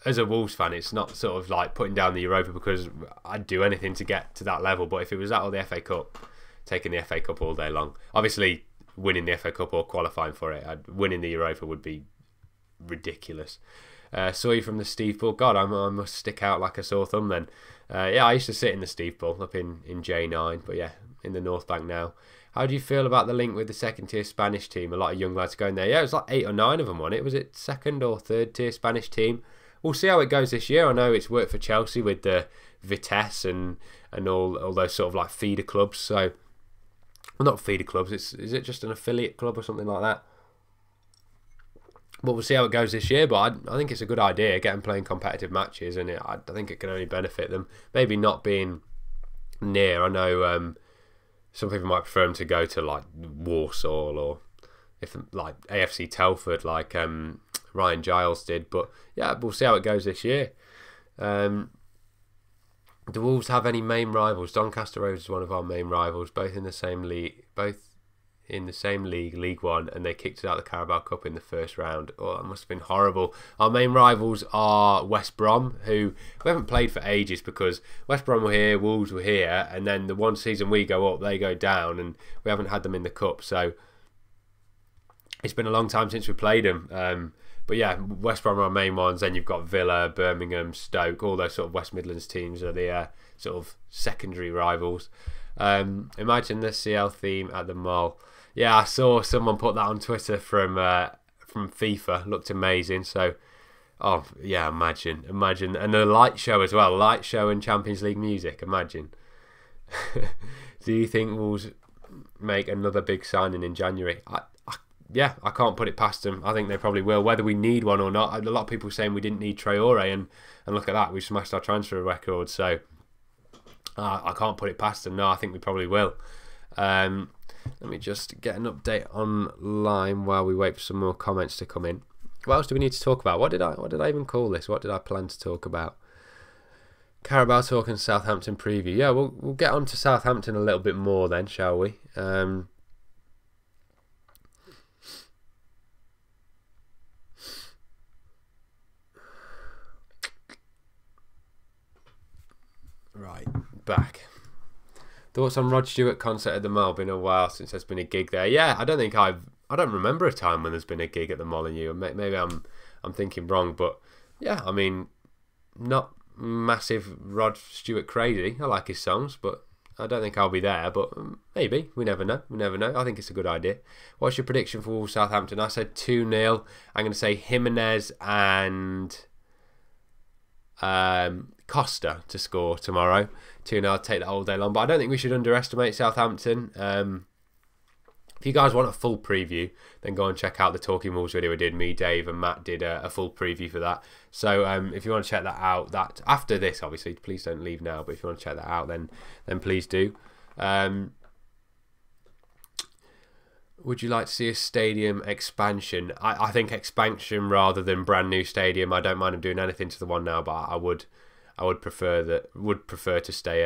as a Wolves fan, it's not sort of like putting down the Europa because I'd do anything to get to that level. But if it was that or the FA Cup, taking the FA Cup all day long. Obviously, winning the FA Cup or qualifying for it, winning the Europa would be ridiculous. Saw you from the steeple. God, I must stick out like a sore thumb then. Yeah, I used to sit in the steeple up in J9, but yeah, in the North Bank now. How do you feel about the link with the second tier Spanish team? A lot of young lads going there. Yeah, it was like 8 or 9 of them on it. Was it second or third tier Spanish team? We'll see how it goes this year. I know it's worked for Chelsea with the Vitesse and all those sort of like feeder clubs. So, well, not feeder clubs. Is it just an affiliate club or something like that? But we'll see how it goes this year. But I think it's a good idea, get them playing competitive matches, and I think it can only benefit them. Maybe not being near. I know some people might prefer them to go to like Warsaw, or if like AFC Telford, like Ryan Giles did. But yeah, we'll see how it goes this year. Do Wolves have any main rivals? Doncaster Rovers is one of our main rivals, both in the same league, League One, and they kicked us out of the Carabao Cup in the first round. Oh, that must have been horrible. Our main rivals are West Brom, who we haven't played for ages because West Brom were here, Wolves were here, and then the one season we go up, they go down, and we haven't had them in the Cup. So it's been a long time since we played them. But yeah, West Brom are our main ones. Then you've got Villa, Birmingham, Stoke, all those sort of West Midlands teams are the sort of secondary rivals. Imagine the CL theme at the Mall. Yeah, I saw someone put that on Twitter from FIFA. Looked amazing. So, oh yeah, imagine, and the light show as well. Light show and Champions League music. Imagine. Do you think Wolves make another big signing in January? Yeah, I can't put it past them. I think they probably will, whether we need one or not. A lot of people saying we didn't need Traore, and look at that, we smashed our transfer record. So I can't put it past them. No, I think we probably will. Let me just get an update online while we wait for some more comments to come in. What else do we need to talk about? What did I even call this? What did I plan to talk about? Carabao talk and Southampton preview. Yeah, we'll get on to Southampton a little bit more then, shall we? Right, back. Thoughts on Rod Stewart concert at the Mall? Been a while since there's been a gig there. Yeah, I don't remember a time when there's been a gig at the Molineux. Maybe I'm thinking wrong, but yeah, I mean, not massive Rod Stewart crazy. I like his songs, but I don't think I'll be there. But maybe, we never know. I think it's a good idea. What's your prediction for Wolves Southampton? I said 2-0. I'm going to say Jimenez and Costa to score tomorrow. 2-0, I'll take that all day long. But I don't think we should underestimate Southampton. If you guys want a full preview, then go and check out the Talking Wolves video we did. Me, Dave and Matt did a full preview for that. So if you want to check that out, that after this, obviously, please don't leave now. But if you want to check that out, then please do. Would you like to see a stadium expansion? I think expansion rather than brand new stadium. I don't mind them doing anything to the one now, but I would prefer to stay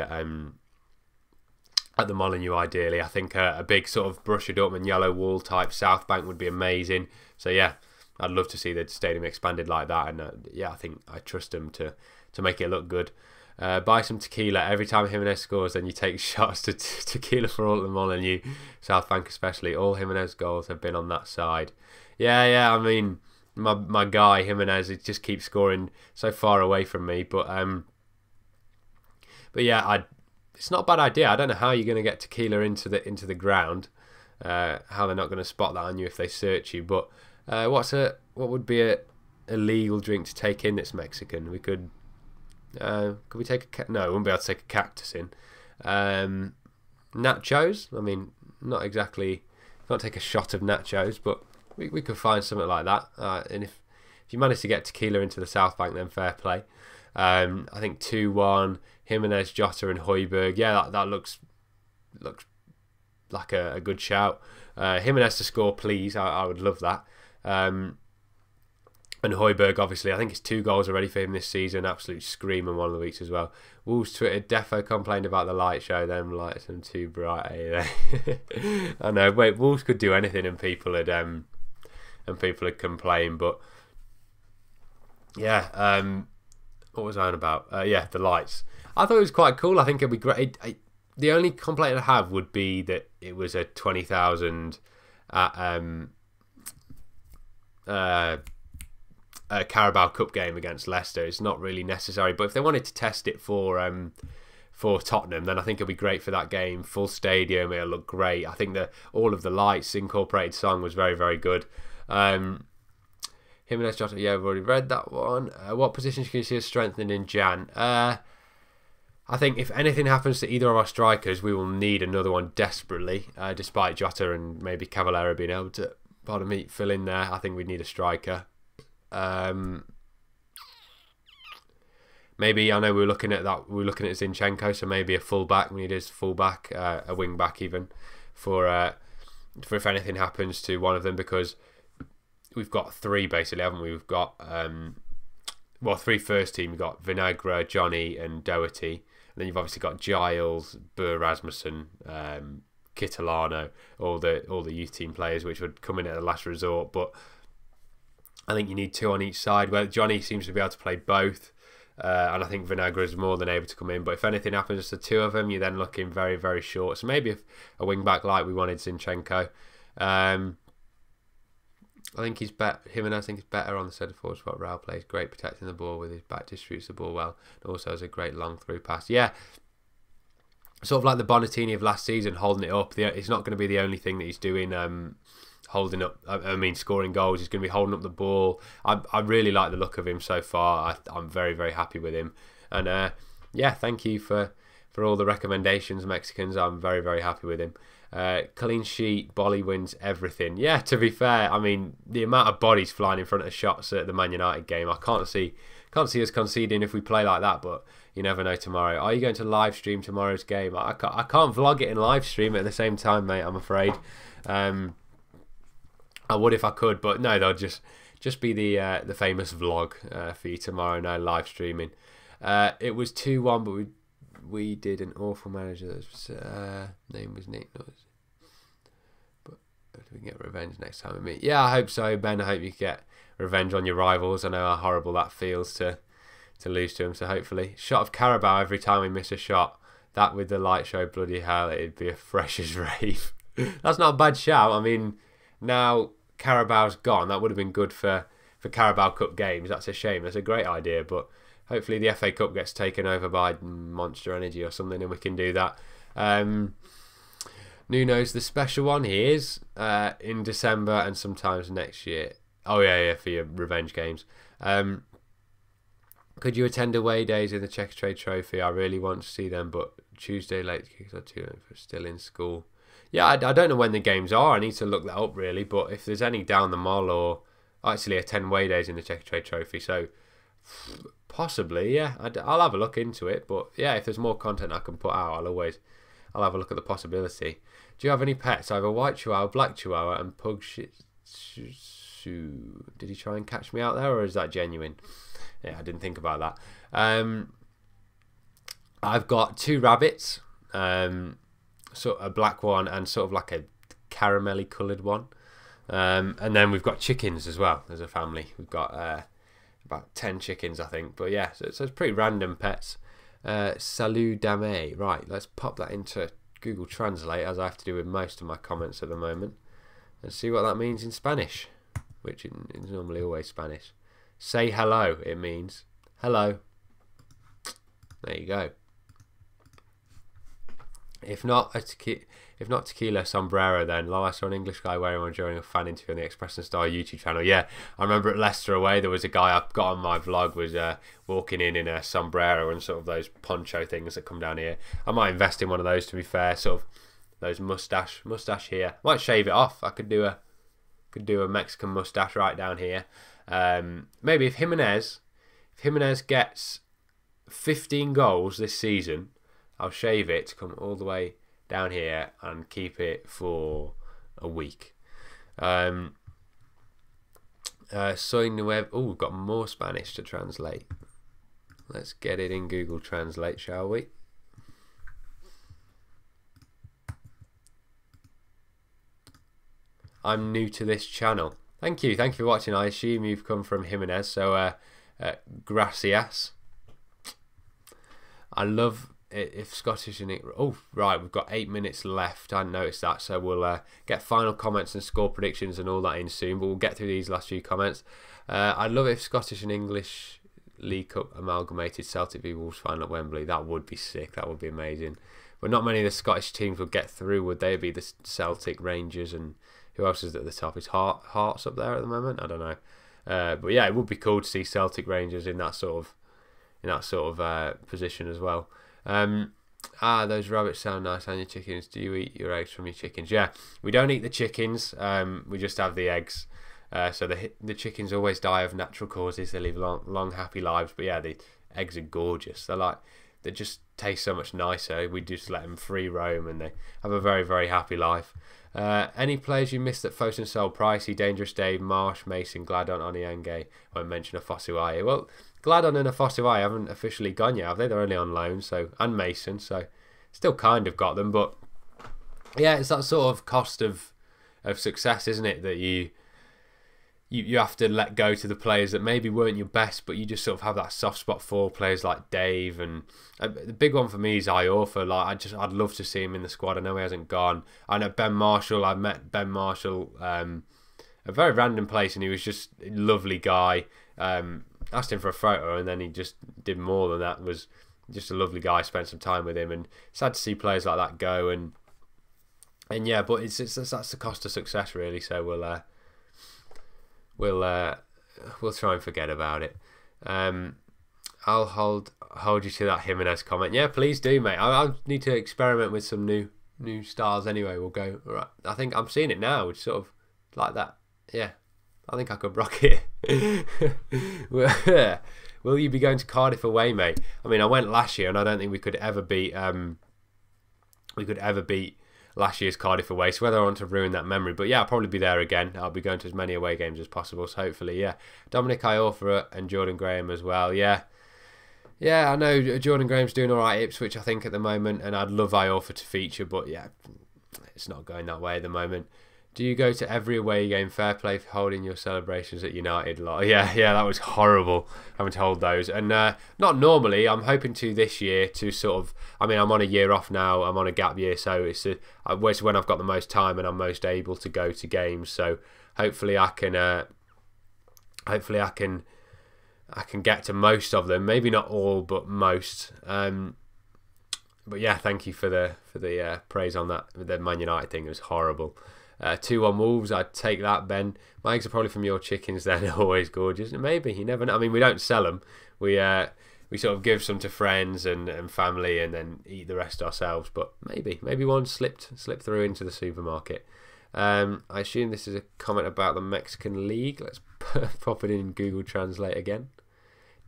at the Molineux ideally. I think a big sort of Borussia Dortmund yellow wall type South Bank would be amazing. So yeah, I'd love to see the stadium expanded like that. And yeah, I think I trust them to make it look good. Buy some tequila. Every time Jimenez scores, then you take shots to tequila for all at the Molineux, South Bank especially. All Jimenez goals have been on that side. Yeah. I mean, my guy Jimenez, it just keeps scoring so far away from me. But yeah, it's not a bad idea. I don't know how you're going to get tequila into the ground. How they're not going to spot that on you if they search you. But what would be a illegal drink to take in that's Mexican? We could. Could we take no, we wouldn't be able to take a cactus in. Nachos? I mean, not exactly. Can't take a shot of nachos, but we could find something like that. And if you manage to get tequila into the South Bank, then fair play. I think 2-1. Jimenez, Jota, and Højbjerg. Yeah, that looks like a good shout. Jimenez to score, please. I would love that. And Højbjerg, obviously, I think it's 2 goals already for him this season. Absolute scream in one of the weeks as well. Wolves Twitter defo complained about the light show. Them lights are too bright. I know. Wait, Wolves could do anything, and people would complain. But yeah, what was I on about? Yeah, the lights. I thought it was quite cool. I think it'd be great. The only complaint I have would be that it was a 20,000 at Carabao Cup game against Leicester. It's not really necessary, but if they wanted to test it for Tottenham, then I think it'll be great for that game. Full stadium, it'll look great. I think that all of the lights, incorporated song was very, very good. Jimenez, Jota, yeah, I've already read that one. What positions can you see as strengthening in Jan? I think if anything happens to either of our strikers, we will need another one desperately. Despite Jota and maybe Cavallero being able to, fill in there, I think we need a striker. Maybe, I know we were looking at Zinchenko, so maybe a full-back. We need his full-back, a wing-back even, for if anything happens to one of them, because we've got three basically, haven't we? We've got three first team. We've got Vinagre, Johnny, and Doherty, and then you've obviously got Giles, Burr, Rasmussen, Kitolano, all the youth team players, which would come in at the last resort. But I think you need two on each side. Well, Johnny seems to be able to play both. And I think Vinagre is more than able to come in. But if anything happens to two of them, you're then looking very, very short. So maybe if a wing-back like we wanted Zinchenko. I think he's better. Jimenez, I think, is better on the centre forward spot. Raul plays great protecting the ball with his back, distributes the ball well, and also has a great long through pass. Yeah, sort of like the Bonatini of last season, holding it up. It's not going to be the only thing that he's doing. Holding up, scoring goals. He's going to be holding up the ball. I really like the look of him so far. I'm very, very happy with him. And yeah, thank you for all the recommendations, Mexicans. I'm very, very happy with him. Clean sheet, Bolly wins everything. Yeah, to be fair, I mean, the amount of bodies flying in front of shots at the Man United game, I can't see us conceding if we play like that, but you never know tomorrow. Are you going to live stream tomorrow's game? I can't vlog it and live stream it at the same time, mate, I'm afraid. I would if I could, but no, they'll just be the famous vlog for you tomorrow. No live streaming. It was 2-1, but we did an awful manager. Name was Nick. But we can get revenge next time we meet. Yeah, I hope so, Ben. I hope you get revenge on your rivals. I know how horrible that feels to lose to them. So hopefully, shot of Carabao every time we miss a shot. That with the light show, bloody hell, it'd be a fresh as rave. That's not a bad shout. I mean, now Carabao's gone, that would have been good for Carabao Cup games. That's a shame. That's a great idea, but hopefully the FA Cup gets taken over by Monster Energy or something and we can do that. Nuno's the special one. He is in December and sometimes next year. Oh yeah, for your revenge games. Could you attend away days in the Checker Trade Trophy? I really want to see them, but Tuesday late kicks are still in school. Yeah, I don't know when the games are. I need to look that up, really. But if there's any down the mall or actually attend away days in the Checker Trade Trophy, so possibly, yeah, I'll have a look into it. But yeah, if there's more content I can put out, I'll have a look at the possibility. Do you have any pets? I have a white chihuahua, black chihuahua, and pug shih tzu. Did he try and catch me out there, or is that genuine? Yeah, I didn't think about that. I've got 2 rabbits. Sort of a black one and sort of like a caramelly coloured one, and then we've got chickens as well as a family. We've got about 10 chickens, I think. But yeah, so it's pretty random pets. Salut dame. Right, let's pop that into Google Translate, as I have to do with most of my comments at the moment, and see what that means in Spanish, which is normally always Spanish. Say hello, it means hello. There you go. If not tequila sombrero, then I saw an English guy wearing one during a fan interview on the Express and Star YouTube channel. Yeah, I remember at Leicester away there was a guy I've got on my vlog was walking in a sombrero and sort of those poncho things that come down here. I might invest in one of those, to be fair. Sort of those mustache here. Might shave it off. I could do a Mexican mustache right down here. Maybe if Jimenez gets 15 goals this season, I'll shave it to come all the way down here and keep it for a week. Soy nuevo. Oh, we've got more Spanish to translate. Let's get it in Google Translate, shall we? I'm new to this channel. Thank you for watching. I assume you've come from Jimenez, so gracias. I love if Scottish and oh right, we've got 8 minutes left. I hadn't noticed that, so we'll get final comments and score predictions and all that in soon. But we'll get through these last few comments. I'd love it if Scottish and English League Cup amalgamated Celtic v Wolves final at Wembley. That would be sick. That would be amazing. But not many of the Scottish teams would get through, would they? Be the Celtic, Rangers, and who else is at the top? Is Hearts up there at the moment? I don't know. But yeah, it would be cool to see Celtic, Rangers in that sort of position as well. Those rabbits sound nice. And your chickens? Do you eat your eggs from your chickens? Yeah, we don't eat the chickens. We just have the eggs. So the chickens always die of natural causes. They live long, happy lives. But yeah, the eggs are gorgeous. They just taste so much nicer. We just let them free roam, and they have a very, very happy life. Any players you missed that Fosun sold? Pricey, Dangerous Dave, Marsh, Mason, Gladon, Oniange. I won't mention Afosuaye. Well, Gladon and Afosuaye haven't officially gone yet, have they? They're only on loan, and Mason, so still kind of got them. But yeah, it's that sort of cost of success, isn't it? That you have to let go to the players that maybe weren't your best, but you just sort of have that soft spot for players like Dave. And the big one for me is Iorfa. I'd love to see him in the squad. I know he hasn't gone. I know Ben Marshall. I met Ben Marshall a very random place, and he was just a lovely guy. Asked him for a photo, and then he just did more than that. Was just a lovely guy. Spent some time with him, and sad to see players like that go. And yeah, but it's that's the cost of success, really. So we'll try and forget about it. I'll hold you to that Jimenez comment. Yeah, please do, mate. I need to experiment with some new styles anyway. We'll go. All right. I think I'm seeing it now. It's sort of like that. Yeah, I think I could rock it. Will you be going to Cardiff away, mate? I mean, I went last year, and I don't think we could ever beat last year's Cardiff away, so whether I want to ruin that memory. But yeah, I'll probably be there again. I'll be going to as many away games as possible, so hopefully, yeah. Dominic Iorfa and Jordan Graham as well, yeah. Yeah, I know Jordan Graham's doing alright at Ipswich, I think, at the moment, and I'd love Iorfa to feature, but yeah, it's not going that way at the moment. Do you go to every away game? Fair play for holding your celebrations at United. Yeah, that was horrible having to hold those. And not normally. I'm hoping to this year to sort of. I mean, I'm on a year off now. I'm on a gap year, so it's when I've got the most time and I'm most able to go to games. So hopefully I can. I can get to most of them. Maybe not all, but most. But yeah, thank you for the praise on that. The Man United thing was horrible. 2-1 Wolves, I'd take that, Ben. My eggs are probably from your chickens then, always gorgeous. Maybe, you never know. I mean, we don't sell them. We sort of give some to friends and family and then eat the rest ourselves. But maybe one slipped through into the supermarket. I assume this is a comment about the Mexican League. Let's pop it in Google Translate again.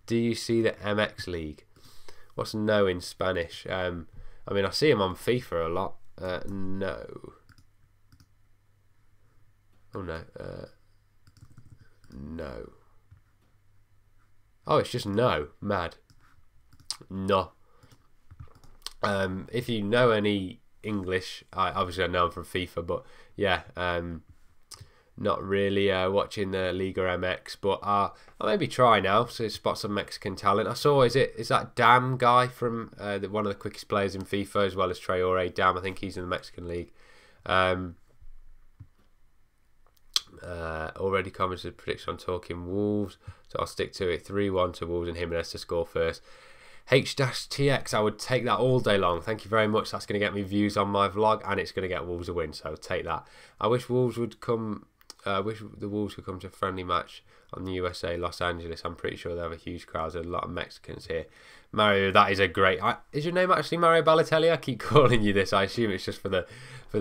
Do you see the MX League? What's no in Spanish? I mean, I see him on FIFA a lot. No. Oh no. No. Oh, it's just no. Mad. No. If you know any English, obviously I know I'm from FIFA, but yeah, not really watching the Liga MX, but I'll maybe try now to spot some Mexican talent. I saw, is that Dam guy from one of the quickest players in FIFA, as well as Traore. Dam, I think he's in the Mexican League. Already commented prediction on Talking Wolves, so I'll stick to it. 3-1 to Wolves and Jimenez to score first. H-TX, I would take that all day long. Thank you very much. That's going to get me views on my vlog, and it's going to get Wolves a win, so I'll take that. I wish Wolves would come. Wish the Wolves could come to a friendly match on the USA, Los Angeles. I'm pretty sure they have a huge crowd. There's a lot of Mexicans here. Mario, that is a great. Is your name actually Mario Balotelli? I keep calling you this. I assume it's just for the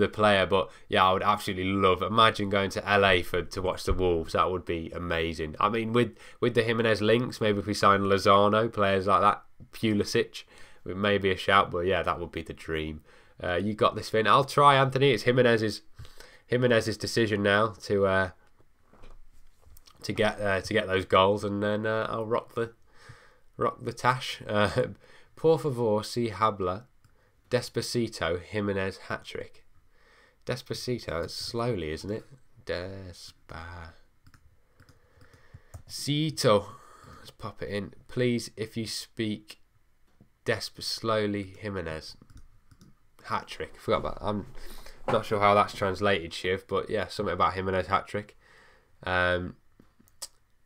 player, but yeah, I would absolutely love. Imagine going to LA to watch the Wolves. That would be amazing. I mean, with the Jimenez links, maybe if we sign Lozano, players like that, Pulisic, it may be a shout, but yeah, that would be the dream. You got this, Finn. I'll try, Anthony. It's Jimenez's decision now to get those goals, and then I'll rock the tash. Por favor, si habla Despacito Jimenez hat-trick. Despacito, it's slowly, isn't it? Despacito. Let's pop it in. Please, if you speak slowly Jimenez. Hat-trick. Forgot about that. I'm not sure how that's translated, Shiv, but yeah, something about Jimenez hat-trick.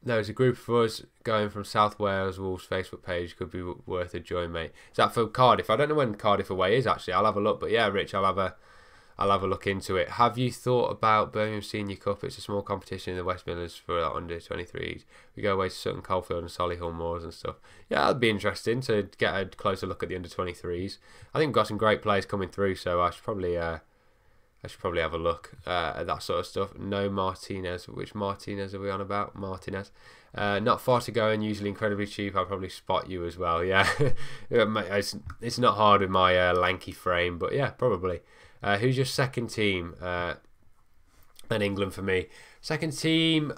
There's a group of us going from South Wales Wolves Facebook page. Could be worth a join, mate. Is that for Cardiff? I don't know when Cardiff away is, actually. I'll have a look. But yeah, Rich, I'll have a look into it. Have you thought about Birmingham Senior Cup? It's a small competition in the West Midlands for under 23s. We go away to Sutton Coldfield and Solihull Moors and stuff. Yeah, that'd be interesting to get a closer look at the under 23s. I think we've got some great players coming through, so I should probably have a look at that sort of stuff. No Martinez. Which Martinez are we on about? Martinez. Not far to go and usually incredibly cheap. I'll probably spot you as well. Yeah, it's not hard with my lanky frame, but yeah, probably. Who's your second team? And England for me. Second team,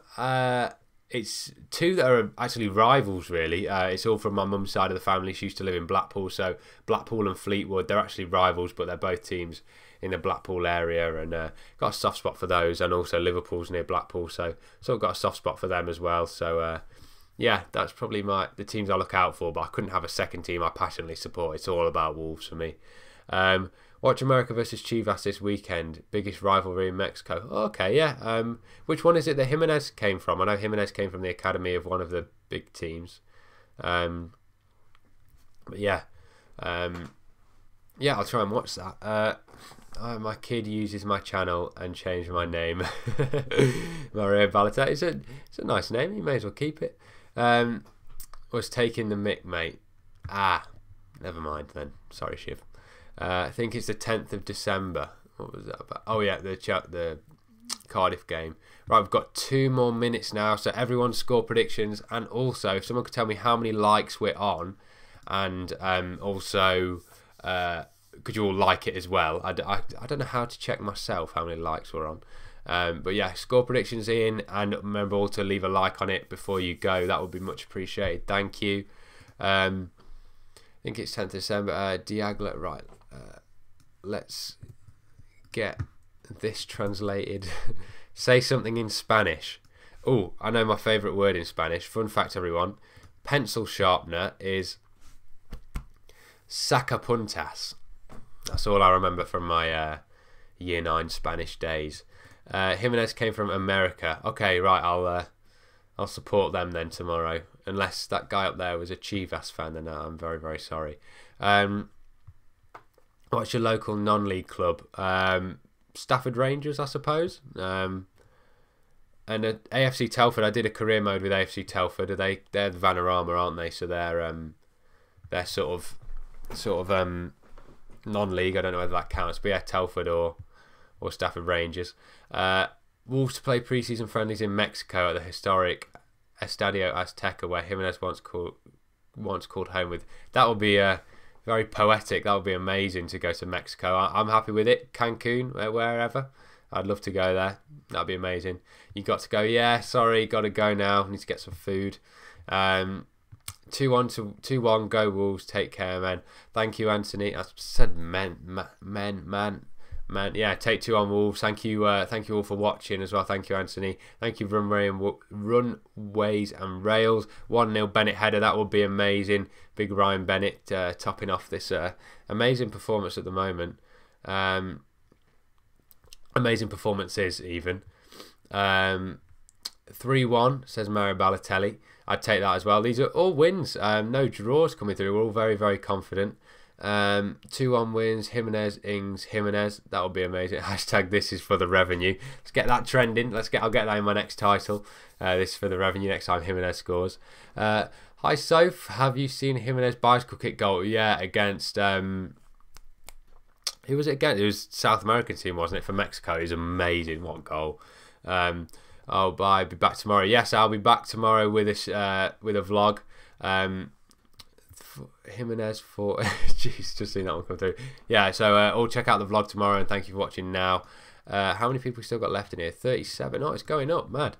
it's two that are actually rivals, really. It's all from my mum's side of the family. She used to live in Blackpool, so Blackpool and Fleetwood, they're actually rivals, but they're both teams in the Blackpool area, and got a soft spot for those. And also Liverpool's near Blackpool, so I've got a soft spot for them as well. So yeah, that's probably the teams I look out for, but I couldn't have a second team I passionately support. It's all about Wolves for me. Watch America versus Chivas this weekend. Biggest rivalry in Mexico. Okay, yeah. Which one is it that Jimenez came from? I know Jimenez came from the academy of one of the big teams. But yeah. Yeah, I'll try and watch that. My kid uses my channel and changed my name. Mario Balotelli. It's a nice name. You may as well keep it. Was taking the mick, mate. Never mind then. Sorry, Shiv. I think it's the 10th of December. What was that about? Oh yeah, the Cardiff game. Right, we've got 2 more minutes now. So everyone score predictions, and also if someone could tell me how many likes we're on, and also could you all like it as well? I don't know how to check myself how many likes we're on. But yeah, score predictions in, and remember all to leave a like on it before you go. That would be much appreciated. Thank you. I think it's 10th December. Diagla, right. Let's get this translated. Say something in Spanish. Oh, I know my favourite word in Spanish. Fun fact, everyone. Pencil sharpener is sacapuntas. That's all I remember from my Year 9 Spanish days. Jimenez came from America. Okay, right, I'll support them then tomorrow. Unless that guy up there was a Chivas fan, then I'm very, very sorry. What's your local non-league club? Stafford Rangers, I suppose. And AFC Telford, I did a career mode with AFC Telford. They're the Vanarama, aren't they? So they're sort of non-league. I don't know whether that counts, but yeah, Telford or Stafford Rangers. Wolves to play pre-season friendlies in Mexico at the historic Estadio Azteca, where Jimenez once called home with. That would be very poetic. That would be amazing to go to Mexico. I'm happy with it. Cancun, wherever. I'd love to go there. That'd be amazing. You got to go. Yeah, sorry, got to go now. Need to get some food. 2-1 to 2-1. Go Wolves. Take care, man. Thank you, Anthony. I said man. Yeah, take 2 on Wolves. Thank you all for watching as well. Thank you, Anthony. Thank you, Runways and Rails. 1-0 Bennett header. That would be amazing. Big Ryan Bennett topping off this amazing performance at the moment. Amazing performances even. 3-1 says Mario Balotelli. I'd take that as well. These are all wins. No draws coming through. We're all very, very confident. 2-1 wins. Jimenez, Ings, Jimenez. That would be amazing. Hashtag this is for the revenue. Let's get that trending. I'll get that in my next title. This is for the revenue next time Jimenez scores. Hi Soph, have you seen Jimenez bicycle kick goal? Yeah, against who was it again? It was South American team, wasn't it? For Mexico. It was amazing. What goal. Oh, bye. Be back tomorrow. Yes, I'll be back tomorrow with a vlog. Jimenez for jeez, just seen that one come through. Yeah, so all check out the vlog tomorrow, and thank you for watching now. How many people still got left in here? 37. Oh, it's going up, mad.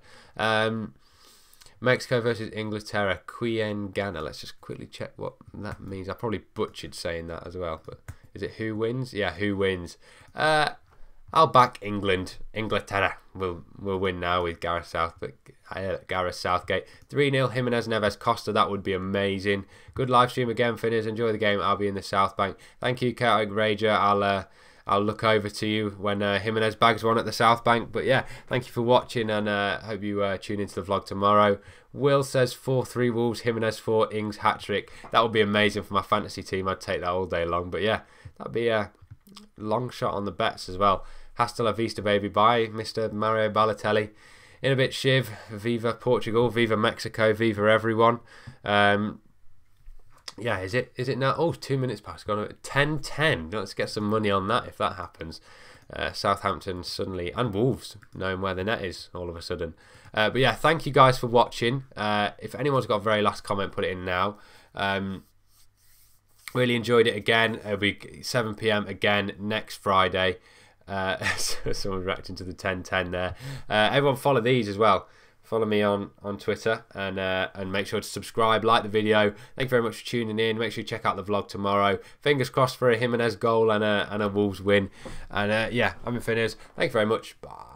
Mexico versus Inglaterra, Ghana. Let's just quickly check what that means. I probably butchered saying that as well, but is it who wins? Yeah, who wins? I I'll back England. Inglaterra will win now with Gareth Southgate. 3-0 Jimenez, Neves, Costa. That would be amazing. Good live stream again, Finerrz. Enjoy the game. I'll be in the South Bank. Thank you, Chaotic Rager. I'll look over to you when Jimenez bags one at the South Bank. But yeah, thank you for watching, and hope you tune into the vlog tomorrow. Will says 4-3 Wolves, Jimenez 4, Ings hat-trick. That would be amazing for my fantasy team. I'd take that all day long. But yeah, that'd be a long shot on the bets as well. Hasta la vista, baby. Bye, Mr. Mario Balotelli. In a bit, Shiv. Viva Portugal. Viva Mexico. Viva everyone. Yeah, is it now? Oh, 2 minutes past. Gone 10-10. Let's get some money on that if that happens. Southampton suddenly, and Wolves knowing where the net is all of a sudden. But yeah, thank you guys for watching. If anyone's got a very last comment, put it in now. Really enjoyed it again. It'll be 7 PM again next Friday. Someone reacting to the 10-10 there. Everyone follow these as well. Follow me on Twitter, and make sure to subscribe, like the video. Thank you very much for tuning in. Make sure you check out the vlog tomorrow. Fingers crossed for a Jimenez goal and a Wolves win. And yeah, I'm Finerrz. Thank you very much. Bye.